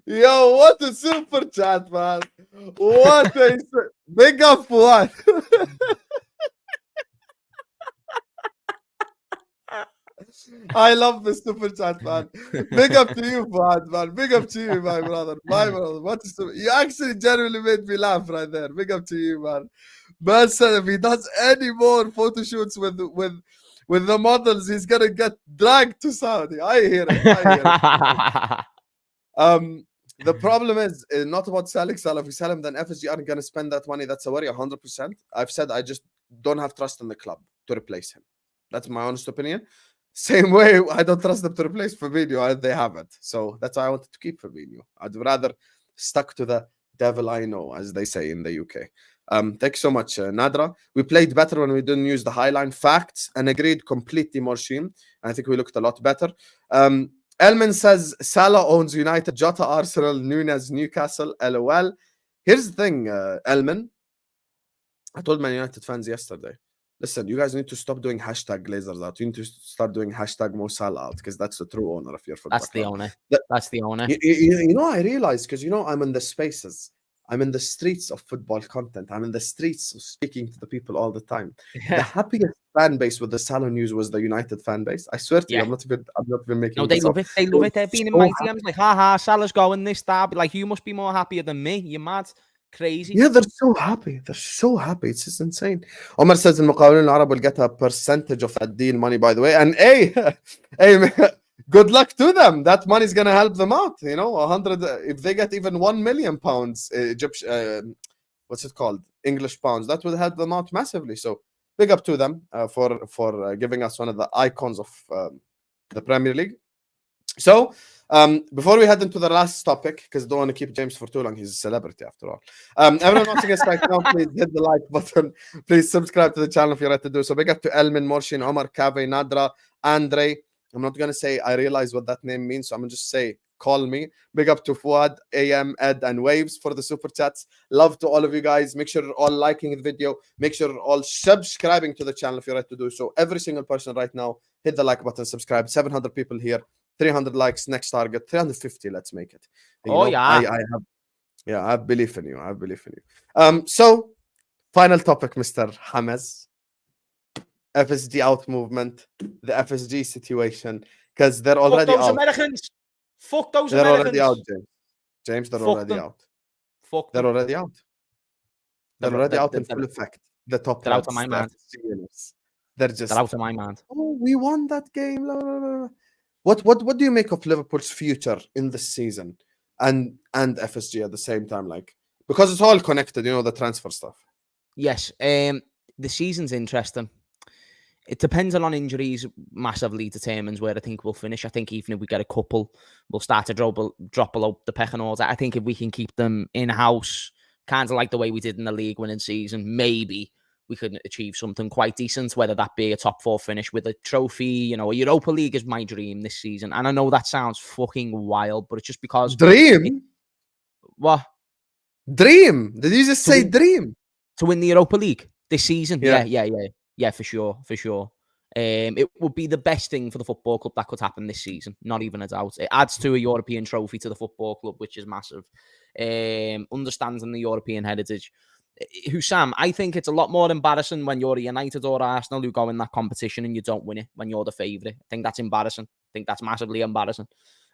Yo, what a super chat, man. Big up for what? I love the super chat, man. Big up to you, Fuad, man. Big up to you, my brother. You actually genuinely made me laugh right there. Big up to you, man. Man said if he does any more photo shoots with the models, he's gonna get dragged to Saudi. I hear it. The problem is not about selling Salah. If we sell him, then FSG aren't gonna spend that money. That's a worry, 100%. I've said I just don't have trust in the club to replace him. That's my honest opinion. Same way I don't trust them to replace Fabinho. They haven't. So that's why I wanted to keep Fabinho. I'd rather stuck to the devil I know, as they say in the UK. Thanks so much, Nadra. We played better when we didn't use the highline. Facts, and agreed completely, Morshim. I think we looked a lot better. Elman says Salah owns United, Jota, Arsenal, Nunez, Newcastle, LOL. Here's the thing, Elman. I told Man United fans yesterday, listen, you guys need to stop doing hashtag Glazers out. You need to start doing hashtag Mo Salah out, because that's the true owner of your football. That's the owner. That's the owner. You know, I realized, because, you know, I'm in the spaces. I'm in the streets of football content. I'm in the streets of speaking to the people all the time. The happiest fan base with the Salah news was the United fan base. I swear to you, I'm not even making. No, they love it. They love it. They're being in my DMs like, haha, Salah's going this, that. Like, you must be more happier than me. You're mad. Crazy. Yeah, they're so happy. They're so happy. It's just insane. Omar says المقاولون العرب will get a percentage of that deal money, by the way. And hey, hey, good luck to them. That money is gonna help them out. You know, 100. If they get even £1 million, Egyptian, what's it called? English pounds. That would help them out massively. So big up to them for giving us one of the icons of the Premier League. So before we head into the last topic, because I don't want to keep James for too long, he's a celebrity after all. Everyone watching us right now, please hit the like button. Please subscribe to the channel if you're ready to do so. Big up to Elmin, Morshin, Omar, Kave, Nadra, Andre. I'm not going to say I realize what that name means, so I'm going to just say call me. Big up to Fuad, AM, Ed, and Waves for the super chats. Love to all of you guys. Make sure you're all liking the video. Make sure you're all subscribing to the channel if you're ready to do so. Every single person right now, hit the like button, subscribe. 700 people here. 300 likes, next target, 350, let's make it. I believe in you. I believe in you. So, final topic, Mr. Hames. FSG out movement, the FSG situation, because they're already out. Americans. Fuck those they're Americans. Already out, James. James, they're already out. Fuck they're them. already out. They're already out in full effect. The top they're out of my mind. They're just out of my mind. Oh, we won that game. What do you make of Liverpool's future in this season and FSG at the same time? Like, because it's all connected, you know, the transfer stuff. Yes, the season's interesting. It depends on injuries massively determines where I think we'll finish. I think even if we get a couple, we'll start to drop below the pecking order. I think if we can keep them in-house, kind of like the way we did in the league winning season, maybe we could achieve something quite decent, whether that be a top 4 finish with a trophy. You know, a Europa League is my dream this season. And I know that sounds fucking wild, but it's just because... Dream? What? Dream? Did you just say dream? To win the Europa League this season? Yeah, for sure. It would be the best thing for the football club that could happen this season. Not even a doubt. It adds to a European trophy to the football club, which is massive. Understanding the European heritage. Husam, I think it's a lot more embarrassing when you're a United or Arsenal who go in that competition and you don't win it when you're the favourite. I think that's embarrassing. I think that's massively embarrassing.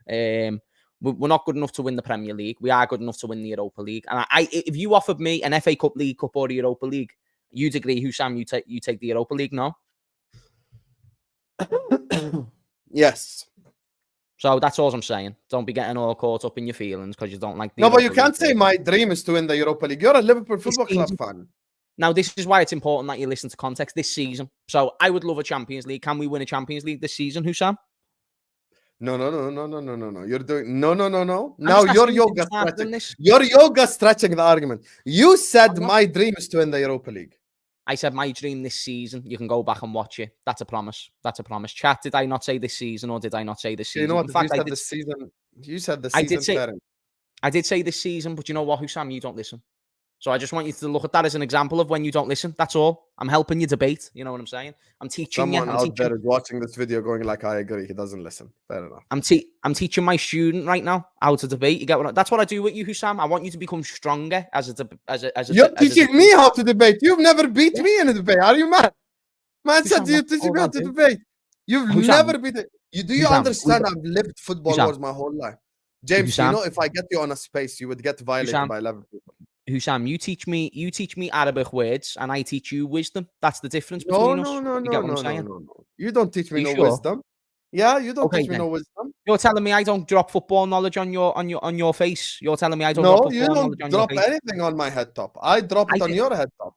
We're not good enough to win the Premier League. We are good enough to win the Europa League. And if you offered me an FA Cup, League Cup, or the Europa League, you'd agree, Husam, you take the Europa League, no? Yes. So that's all I'm saying. Don't be getting all caught up in your feelings because you don't like the No, Europa but you can't League. say my dream is to win the Europa League. You're a Liverpool Football Club fan. Now, this is why it's important that you listen to context this season. So I would love a Champions League. Can we win a Champions League this season, Husam? No. You're doing no. Now you're yoga stretching. You're yoga stretching the argument. You said my dream is to win the Europa League. I said my dream this season. You can go back and watch it. That's a promise. Chat, did I not say this season or did I not say this season? You know what? In fact, you said this season. You said this season. I did say this season, but you know what, Husam? You don't listen. So I just want you to look at that as an example of when you don't listen. That's all. I'm helping you debate. You know what I'm saying? I'm teaching you. Someone out there is watching this video going like, I agree. He doesn't listen. Fair enough. I'm teaching my student right now how to debate. You get what? That's what I do with you, Husam. I want you to become stronger as a. You're teaching me how to debate. You've never beat me in a debate. Are you mad? Man said you teaching me how to debate. You've never beat it. Do you understand? I've lived football wars my whole life. James, you know, if I get you on a space, you would get violated by 11 people. Husam, you teach me Arabic words and I teach you wisdom. That's the difference between us. No. You don't teach me wisdom. Yeah, you don't teach me no wisdom. You're telling me I don't drop football knowledge on your face. You're telling me I don't drop football knowledge on your face. No, you don't drop anything on my head top. I drop it on your head top.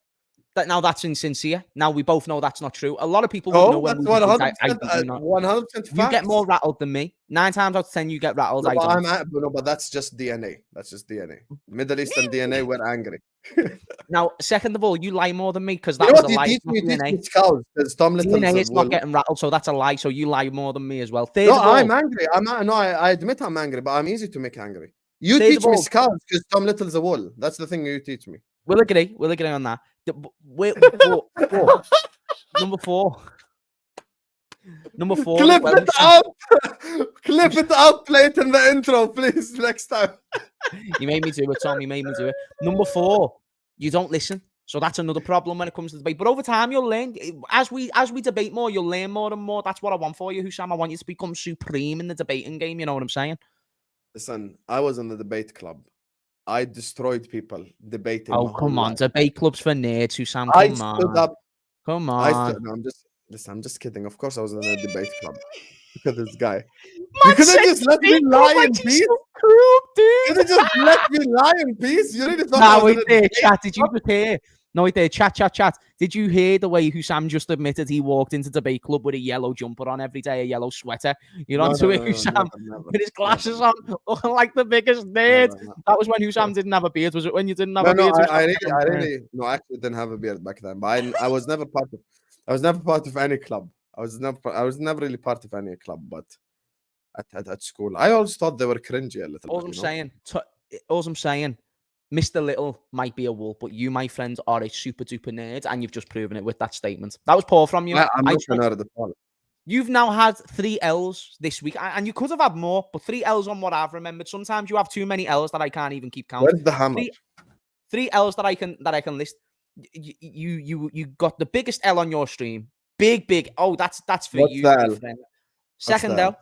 Now that's insincere. Now we both know that's not true. A lot of people would know when that's 100% fact. You get more rattled than me. 9 times out of 10, you get rattled. But that's just DNA. That's just DNA. Middle Eastern DNA. We're angry. Now, second of all, you lie more than me because that was a lie. DNA is not getting rattled, so that's a lie. So you lie more than me as well. I'm angry. I admit I'm angry, but I'm easy to make angry. You teach me scouts because Tom Little's a wall. That's the thing you teach me. We'll agree on that. Number four. Clip it out. Clip it out. Play it in the intro, please. Next time. You made me do it, Tom. You made me do it. Number 4. You don't listen. So that's another problem when it comes to debate. But over time, you'll learn. As we debate more, you'll learn more and more. That's what I want for you, Husam. I want you to become supreme in the debating game. You know what I'm saying? Listen, I was in the debate club. I destroyed people debating Oh, my whole come on. life. Debate clubs for nerds, Husam. I Come stood on. up. Come I on. stood. No, I'm just kidding. Of course, I was in a debate club. Look at this guy. Man You couldn't said just let me debate club lie like in he's peace. so cool, You dude. couldn't just let me lie in peace. You really thought I Nah, was wait in a there, debate chat. Did you club? just hear? No, wait there, chat. Did you hear the way Husam just admitted he walked into debate club with a yellow jumper on every day, a yellow sweater? You're No, onto no, it, no, no, Husam, never, with his glasses never, on, looking like the biggest nerd. never, never. That was when Husam didn't have a beard. Was it when you didn't have No, a no, beard? I really, no, I actually didn't have a beard back then. But I was never part of, I was never part of any club. I was never really part of any club. But at school, I always thought they were cringy a little All bit. I'm You know? saying, Mr. Little might be a wolf, but you, my friend, are a super duper nerd, and you've just proven it with that statement. That was poor from you. I'm not a nerd at all. You've now had 3 L's this week, and you could have had more, but 3 L's on what I've remembered. Sometimes you have too many L's that I can't even keep count. Where's the hammer? Three L's that I can list. You got the biggest L on your stream. Big. Oh, that's for What's you, the my L? friend. What's the L?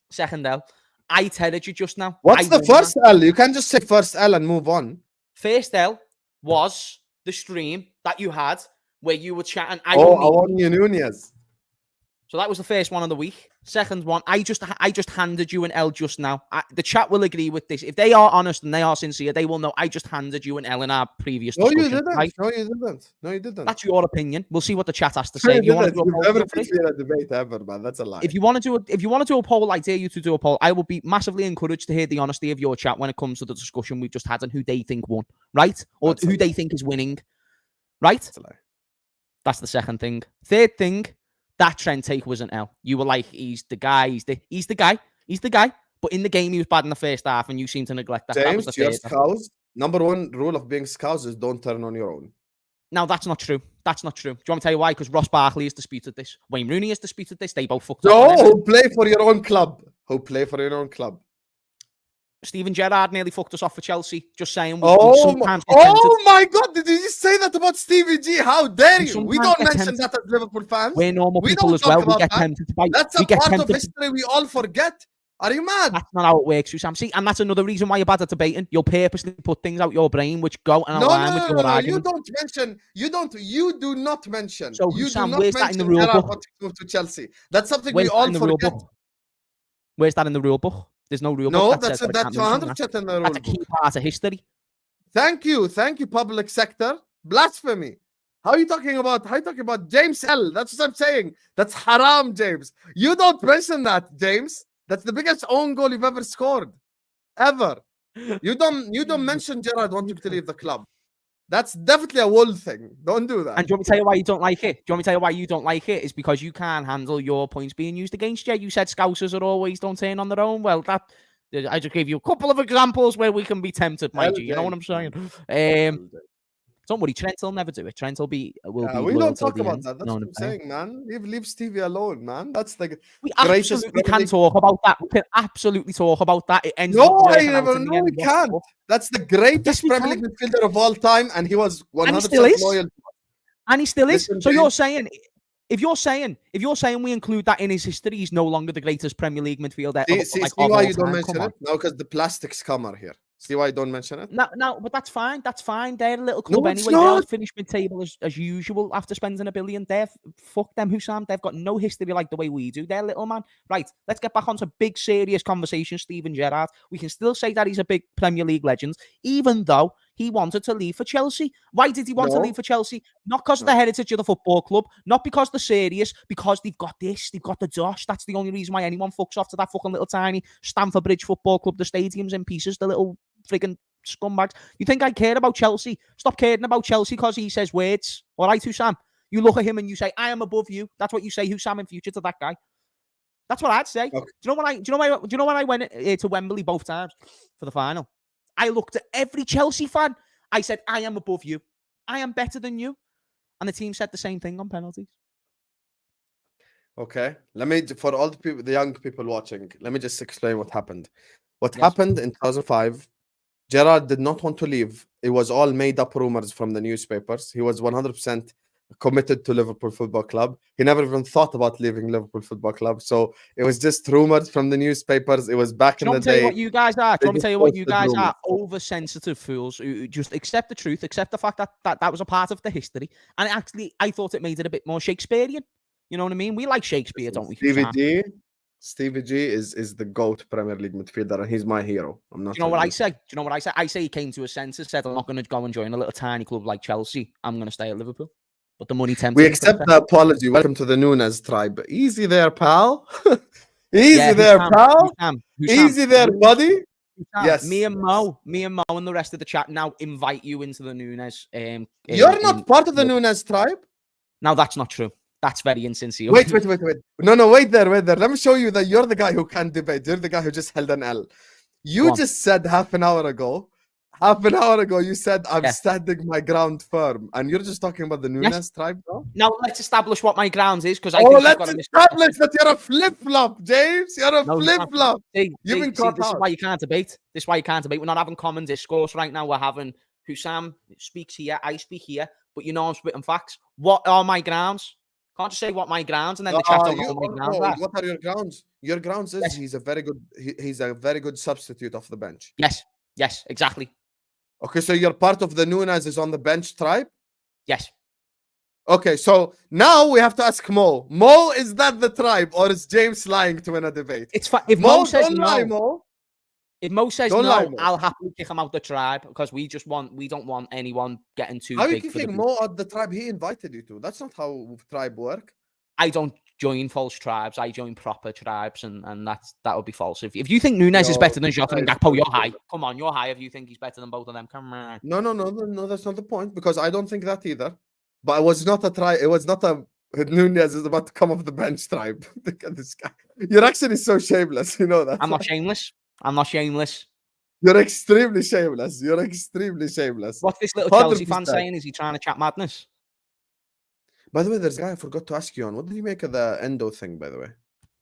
Second L. I tethered you just now. What's I the won first that. L? You can't just say first L and move on. First L was the stream that you had where you were chatting. I won you NUNEZ. So that was the first one of the week. Second one, I just handed you an L just now. The chat will agree with this. If they are honest and they are sincere, they will know I just handed you an L in our previous discussion. You didn't. Right? No, you didn't. No, you didn't. That's your opinion. We'll see what the chat has to say. If you want to do a poll, never beat me in a debate ever, man. That's a lie. If you want to do a poll, I dare you to do a poll. I will be massively encouraged to hear the honesty of your chat when it comes to the discussion we've just had and who they think won, right? Or who they think is winning, right? That's a lie. That's the second thing. Third thing, that Trent take was an L. You were like, he's the guy. But in the game, he was bad in the first half, and you seem to neglect that. James, that was you're scoused. Number one rule of being scoused is don't turn on your own. No, that's not true. Do you want me to tell you why? Because Ross Barkley has disputed this. Wayne Rooney has disputed this. They both fucked up. No, who play for your own club? Steven Gerrard nearly fucked us off for Chelsea. Just saying. Oh my God! Did you just say that about Stevie G? How dare you? We don't mention that as Liverpool fans. We're normal people as well. We get tempted to bite. That's a part of history we all forget. Are you mad? That's not how it works, Husam. See, and that's another reason why you're bad at debating. You'll purposely put things out your brain which go and align with your argument. You do not mention. So, Husam, where's that in the rule book? To Chelsea. That's something we all forget. Where's that in the rule book? There's no rule book. No, that's 100% in the rule book. That's a key part of history. Thank you, public sector. Blasphemy. How are you talking about James L? That's what I'm saying. That's haram, James. You don't mention that, James. That's the biggest own goal you've ever scored. Ever. You don't mention Gerrard wanting to leave the club. That's definitely a wall thing. Don't do that. And do you want me to tell you why you don't like it? Do you want me to tell you why you don't like it? It's because you can't handle your points being used against you. You said Scousers are always don't turn on their own. Well, I just gave you a couple of examples where we can be tempted, my G. You know what I'm saying? Don't worry, Trent will never do it. Trent will be. We don't talk about that. That's what I'm saying, man. Leave Stevie alone, man. That's the we absolutely can talk about that. We can absolutely talk about that. It ends. No, we can't. That's the greatest Premier League midfielder of all time, and he was 100% loyal. And he still is. So you're saying, if you're saying we include that in his history, he's no longer the greatest Premier League midfielder. See why you don't mention it? No, because the plastic scum are here. See why I don't mention it? No, but that's fine. That's fine. They're a little club anyway. They'll finish mid-table as usual after spending $1 billion. Fuck them, Husam. They've got no history like the way we do. They're little man. Right, let's get back onto big, serious conversation, Steven Gerrard. We can still say that he's a big Premier League legend, even though he wanted to leave for Chelsea. Why did he want to leave for Chelsea? Not because of the heritage of the football club, not because they're serious, because they've got this, they've got the dosh. That's the only reason why anyone fucks off to that fucking little tiny Stamford Bridge Football Club. The stadium's in pieces, the little friggin' scumbags. You think I care about Chelsea? Stop caring about Chelsea because he says words. All right, Husam? You look at him and you say, I am above you. That's what you say, Husam, in future to that guy. That's what I'd say. Okay. Do you know when I went to Wembley both times for the final? I looked at every Chelsea fan. I said, I am above you. I am better than you. And the team said the same thing on penalties. Okay. For all the people, the young people watching, let me just explain what happened. What happened in 2005, Gerrard did not want to leave. It was all made up rumors from the newspapers. He was 100% committed to Liverpool Football Club. He never even thought about leaving Liverpool Football Club. So it was just rumored from the newspapers. It was back in the day. What you guys are? Do you want me to tell you what you guys are? Rumors. Oversensitive fools who just accept the truth, accept the fact that was a part of the history. And actually, I thought it made it a bit more Shakespearean. You know what I mean? We like Shakespeare, don't we? Stevie G is the GOAT Premier League midfielder, and he's my hero. I'm not. Do you know what I say? Do you know what I say? I say he came to his senses, said, I'm not going to go and join a little tiny club like Chelsea. I'm going to stay at Liverpool. But the money tempted. We accept the apology. Welcome to the NUNEZ tribe. Easy there, pal. Easy there, pal. Easy there, buddy. Yes. Me and Mo and the rest of the chat now invite you into the NUNEZ. You're not part of the NUNEZ tribe? No, that's not true. That's very insincere. Wait. No, wait there. Let me show you that you're the guy who can't debate. You're the guy who just held an L. You just said half an hour ago, you said, I'm standing my ground firm. And you're just talking about the NUNEZ tribe now? Now, let's establish what my grounds is. Because let's establish that you're a flip-flop, James. You're a flip-flop. You've been caught out. This is why you can't debate. We're not having common discourse right now. We're having Husam speaks here, I speak here. But you know I'm spitting facts. What are my grounds? Can't just say what my grounds and then the chat don't know what my grounds are. What are your grounds? Your grounds is he's a very good substitute off the bench. Yes, exactly. Okay, so you're part of the NUNEZ is on the bench tribe? Yes. Okay, so now we have to ask Mo. Mo, is that the tribe or is James lying to win a debate? It's fine. If Mo says no, lie, Mo. If Mo says no, I'll happily kick him out the tribe because we don't want anyone getting too big. How are you kicking Mo out the tribe he invited you to? That's not how tribe work. I don't join false tribes. I join proper tribes, and that would be false. If you think NUNEZ is better than Jota and Gakpo, you're high. Come on, you're high if you think he's better than both of them. Come on. No, that's not the point because I don't think that either. But it was not a tribe. It was not a NUNEZ is about to come off the bench tribe. Look at this guy. You're actually so shameless. You know that. I'm not shameless. You're extremely shameless. What's this little Chelsea 100%. Fan saying? Is he trying to chat madness? By the way, there's a guy I forgot to ask you on. What did you make of the Endo thing, by the way?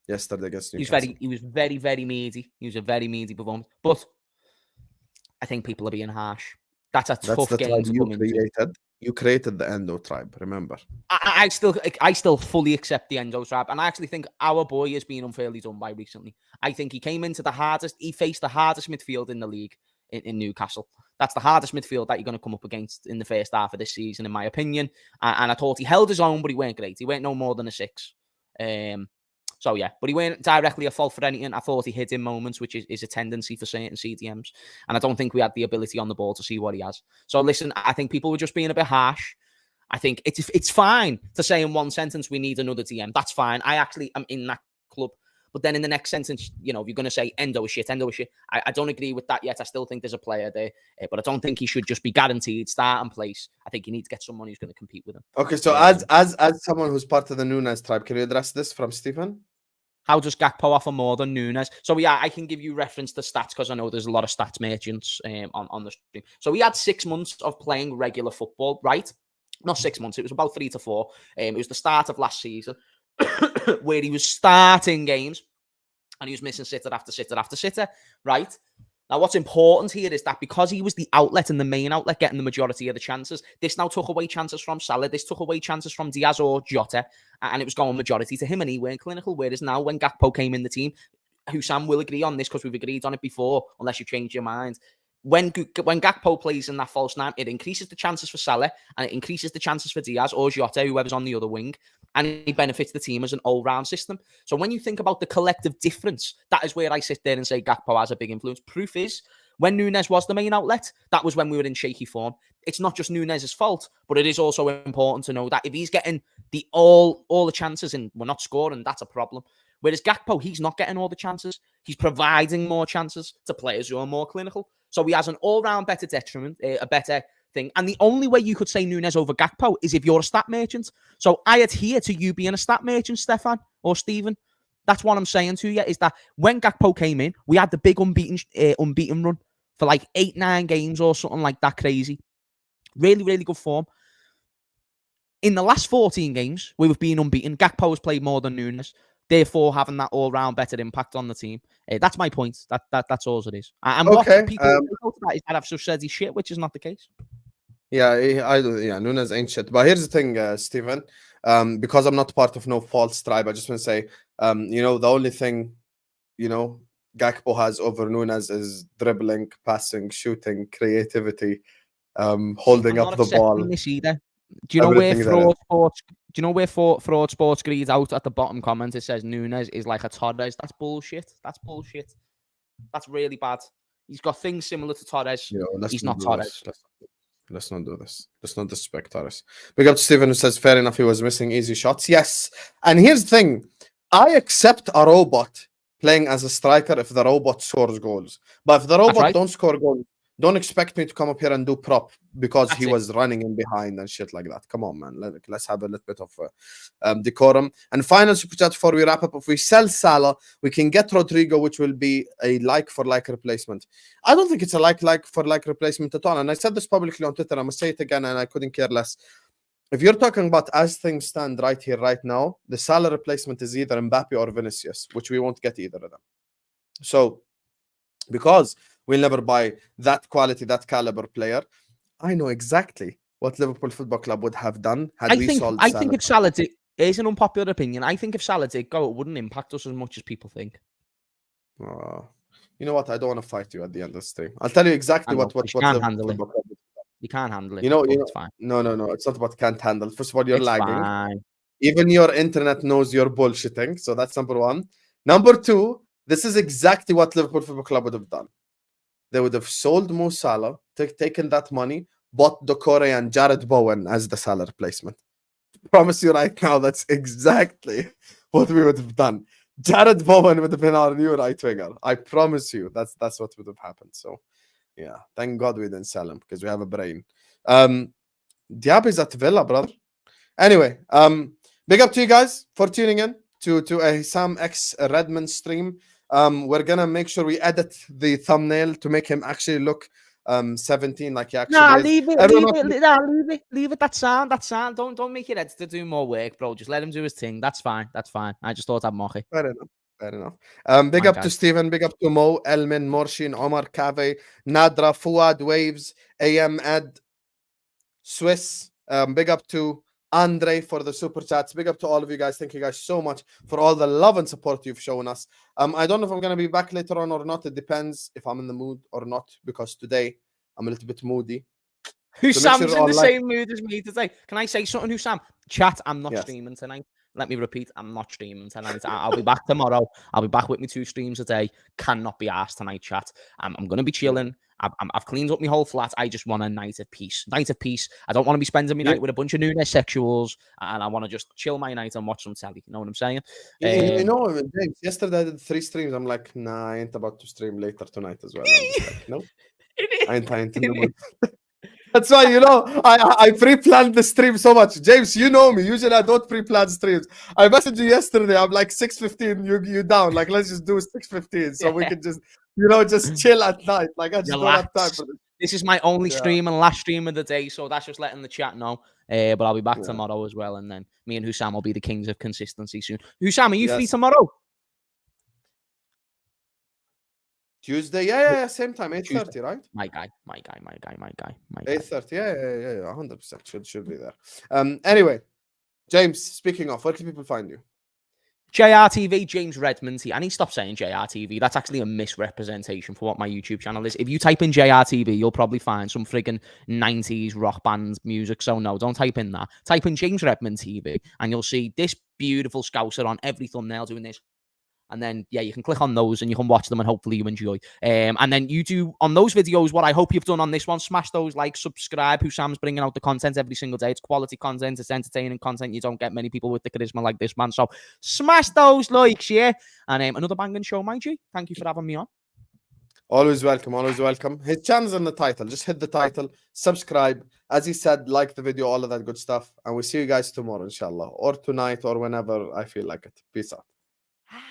Yesterday against Newcastle. He was very, very meaty. He was a very meaty performance. But I think people are being harsh. That's a tough game to come into. You created the Endo tribe, remember? I still fully accept the Endo tribe. And I actually think our boy is being unfairly done by recently. I think he came into he faced the hardest midfield in the league in Newcastle. That's the hardest midfield that you're going to come up against in the first half of this season, in my opinion. And I thought he held his own, but he weren't great. He weren't no more than a 6. So, yeah, but he weren't directly a fault for anything. I thought he hit in moments, which is a tendency for certain CDMs. And I don't think we had the ability on the ball to see what he has. So, listen, I think people were just being a bit harsh. I think it's fine to say in one sentence, we need another DM. That's fine. I actually am in that club. But then in the next sentence, you know, if you're going to say Endo is shit. I don't agree with that yet. I still think there's a player there. But I don't think he should just be guaranteed start and place. I think you need to get someone who's going to compete with him. Okay, so as someone who's part of the NUNEZ tribe, can you address this from Stephen? How does Gakpo offer more than NUNEZ? So, yeah, I can give you reference to stats because I know there's a lot of stats merchants on the stream. So he had 6 months of playing regular football, right? Not 6 months. It was about 3 to 4. It was the start of last season where he was starting games and he was missing sitter after sitter after sitter, right? Now, what's important here is that because he was the outlet and the main outlet getting the majority of the chances, this now took away chances from Salah, this took away chances from Diaz or Jota, and it was going majority to him and he weren't clinical. Whereas now when Gakpo came in the team, Husam will agree on this because we've agreed on it before, unless you change your mind. When Gakpo plays in that false nine, it increases the chances for Salah and it increases the chances for Diaz or Jota, whoever's on the other wing, and it benefits the team as an all-round system. So when you think about the collective difference, that is where I sit there and say Gakpo has a big influence. Proof is, when NUNEZ was the main outlet, that was when we were in shaky form. It's not just NUNEZ's fault, but it is also important to know that if he's getting all the chances and we're not scoring, that's a problem. Whereas Gakpo, he's not getting all the chances. He's providing more chances to players who are more clinical. So he has an all-round better detriment, a better thing. And the only way you could say NUNEZ over Gakpo is if you're a stat merchant. So I adhere to you being a stat merchant, Stefan or Stephen. That's what I'm saying to you, is that when Gakpo came in, we had the big unbeaten run for like 8-9 games or something like that crazy. Really, really good form. In the last 14 games, we've been unbeaten. Gakpo has played more than NUNEZ, therefore having that all-round better impact on the team. That's my point. That's all it is. And okay. what people go to that is that I've just said he's shit, which is not the case. Yeah, I do. Yeah, Nunez ain't shit. But here's the thing, Stephen. Because I'm not part of no false tribe, I just want to say, the only thing, Gakpo has over Nunez is dribbling, passing, shooting, creativity, holding I'm not up the ball, accepting this either. Do you know where everything there is. fraud sports? Do you know where fraud sports greed out at the bottom comment? It says Nunez is like a Torres. That's bullshit. That's bullshit. That's really bad. He's got things similar to Torres. Let's He's not not do Torres. this. Let's not do this. Let's not disrespect Torres. Big up to Stephen who says, fair enough, he was missing easy shots. Yes. And here's the thing. I accept a robot playing as a striker if the robot scores goals. But if the robot don't score goals, don't expect me to come up here and do prop because he was running in behind and shit like that. Come on, man. Let's have a little bit of decorum. And final super chat before we wrap up. If we sell Salah, we can get Rodrigo, which will be a like-for-like replacement. I don't think it's a like-for-like replacement at all. And I said this publicly on Twitter. I'm going to say it again, and I couldn't care less. If you're talking about as things stand right here, right now, the Salah replacement is either Mbappe or Vinicius, which we won't get either of them. So, because we'll never buy that quality, that caliber player, I know exactly what Liverpool Football Club would have done had we sold Salah. I think if Salah did, it's an unpopular opinion. I think if Salah did go, it wouldn't impact us as much as people think. You know what? I don't want to fight you at the end of the stream. I'll tell you exactly what you can't handle it. You can't handle it. It's fine. No. It's not about can't handle. First of all, you're lagging. Fine. Even your internet knows you're bullshitting. So that's number one. Number two, this is exactly what Liverpool Football Club would have done. They would have sold Mo Salah, taken that money, bought Doucouré and Jared Bowen as the Salah replacement. I promise you right now, that's exactly what we would have done. Jared Bowen would have been our new right winger. I promise you, that's what would have happened. So, yeah, thank God we didn't sell him because we have a brain. Diab is at Villa, brother. Anyway, big up to you guys for tuning in to a Husam X Redmond stream. We're gonna make sure we edit the thumbnail to make him actually look 17 like he actually is. Leave it. That's sound. Don't make your editor do more work, bro. Just let him do his thing. That's fine. I just thought I'd mock it. Fair enough. Big up to Stephen, big up to Mo, Elmin, Morshin, Omar, Kave, Nadra, Fuad, Waves, AM, Ed, Swiss. Big up to Andre for the super chats. Big up to all of you guys. Thank you guys so much for all the love and support you've shown us. I don't know if I'm going to be back later on or not. It depends if I'm in the mood or not, because today I'm a little bit moody. Husam's in the same mood as me today. Can I say something, Husam? Chat, I'm not streaming tonight. Let me repeat, I'm not streaming tonight. I'll be back tomorrow. I'll be back with me 2 streams a day. Cannot be arsed tonight, chat. I'm going to be chilling. I've cleaned up my whole flat. I just want a night of peace. I don't want to be spending my night with a bunch of NUNEZ sexuals, and I want to just chill my night and watch some telly. You know what I'm saying? James, yesterday I did 3 streams. I'm like, nah, I ain't about to stream later tonight as well. I'm just like, no, I ain't in the mood. That's why, I pre-planned the stream so much. James, you know me. Usually I don't pre-plan streams. I messaged you yesterday. I'm like 6:15. You down. Like, let's just do 6:15 so we can just, just chill at night. Like, I just don't have time for this. This is my only stream and last stream of the day, so that's just letting the chat know. But I'll be back tomorrow as well, and then me and Husam will be the kings of consistency soon. Husam, are you free tomorrow? Tuesday, yeah, same time, 8:30, right? My guy. 8:30, yeah, 100% should be there. Anyway, James, speaking of, where can people find you? JRTV, James Redmond. I need to stop saying JRTV. That's actually a misrepresentation for what my YouTube channel is. If you type in JRTV, you'll probably find some friggin' 90s rock band music. So no, don't type in that. Type in James Redmond TV, and you'll see this beautiful scouser on every thumbnail doing this. And then, you can click on those and you can watch them and hopefully you enjoy. And then you do on those videos what I hope you've done on this one. Smash those likes, subscribe. Husam's bringing out the content every single day. It's quality content. It's entertaining content. You don't get many people with the charisma like this man. So smash those likes, yeah? And another banging show, my G. Thank you for having me on. Always welcome. His channel's in the title. Just hit the title, subscribe. As he said, like the video, all of that good stuff. And we'll see you guys tomorrow, inshallah. Or tonight or whenever I feel like it. Peace out.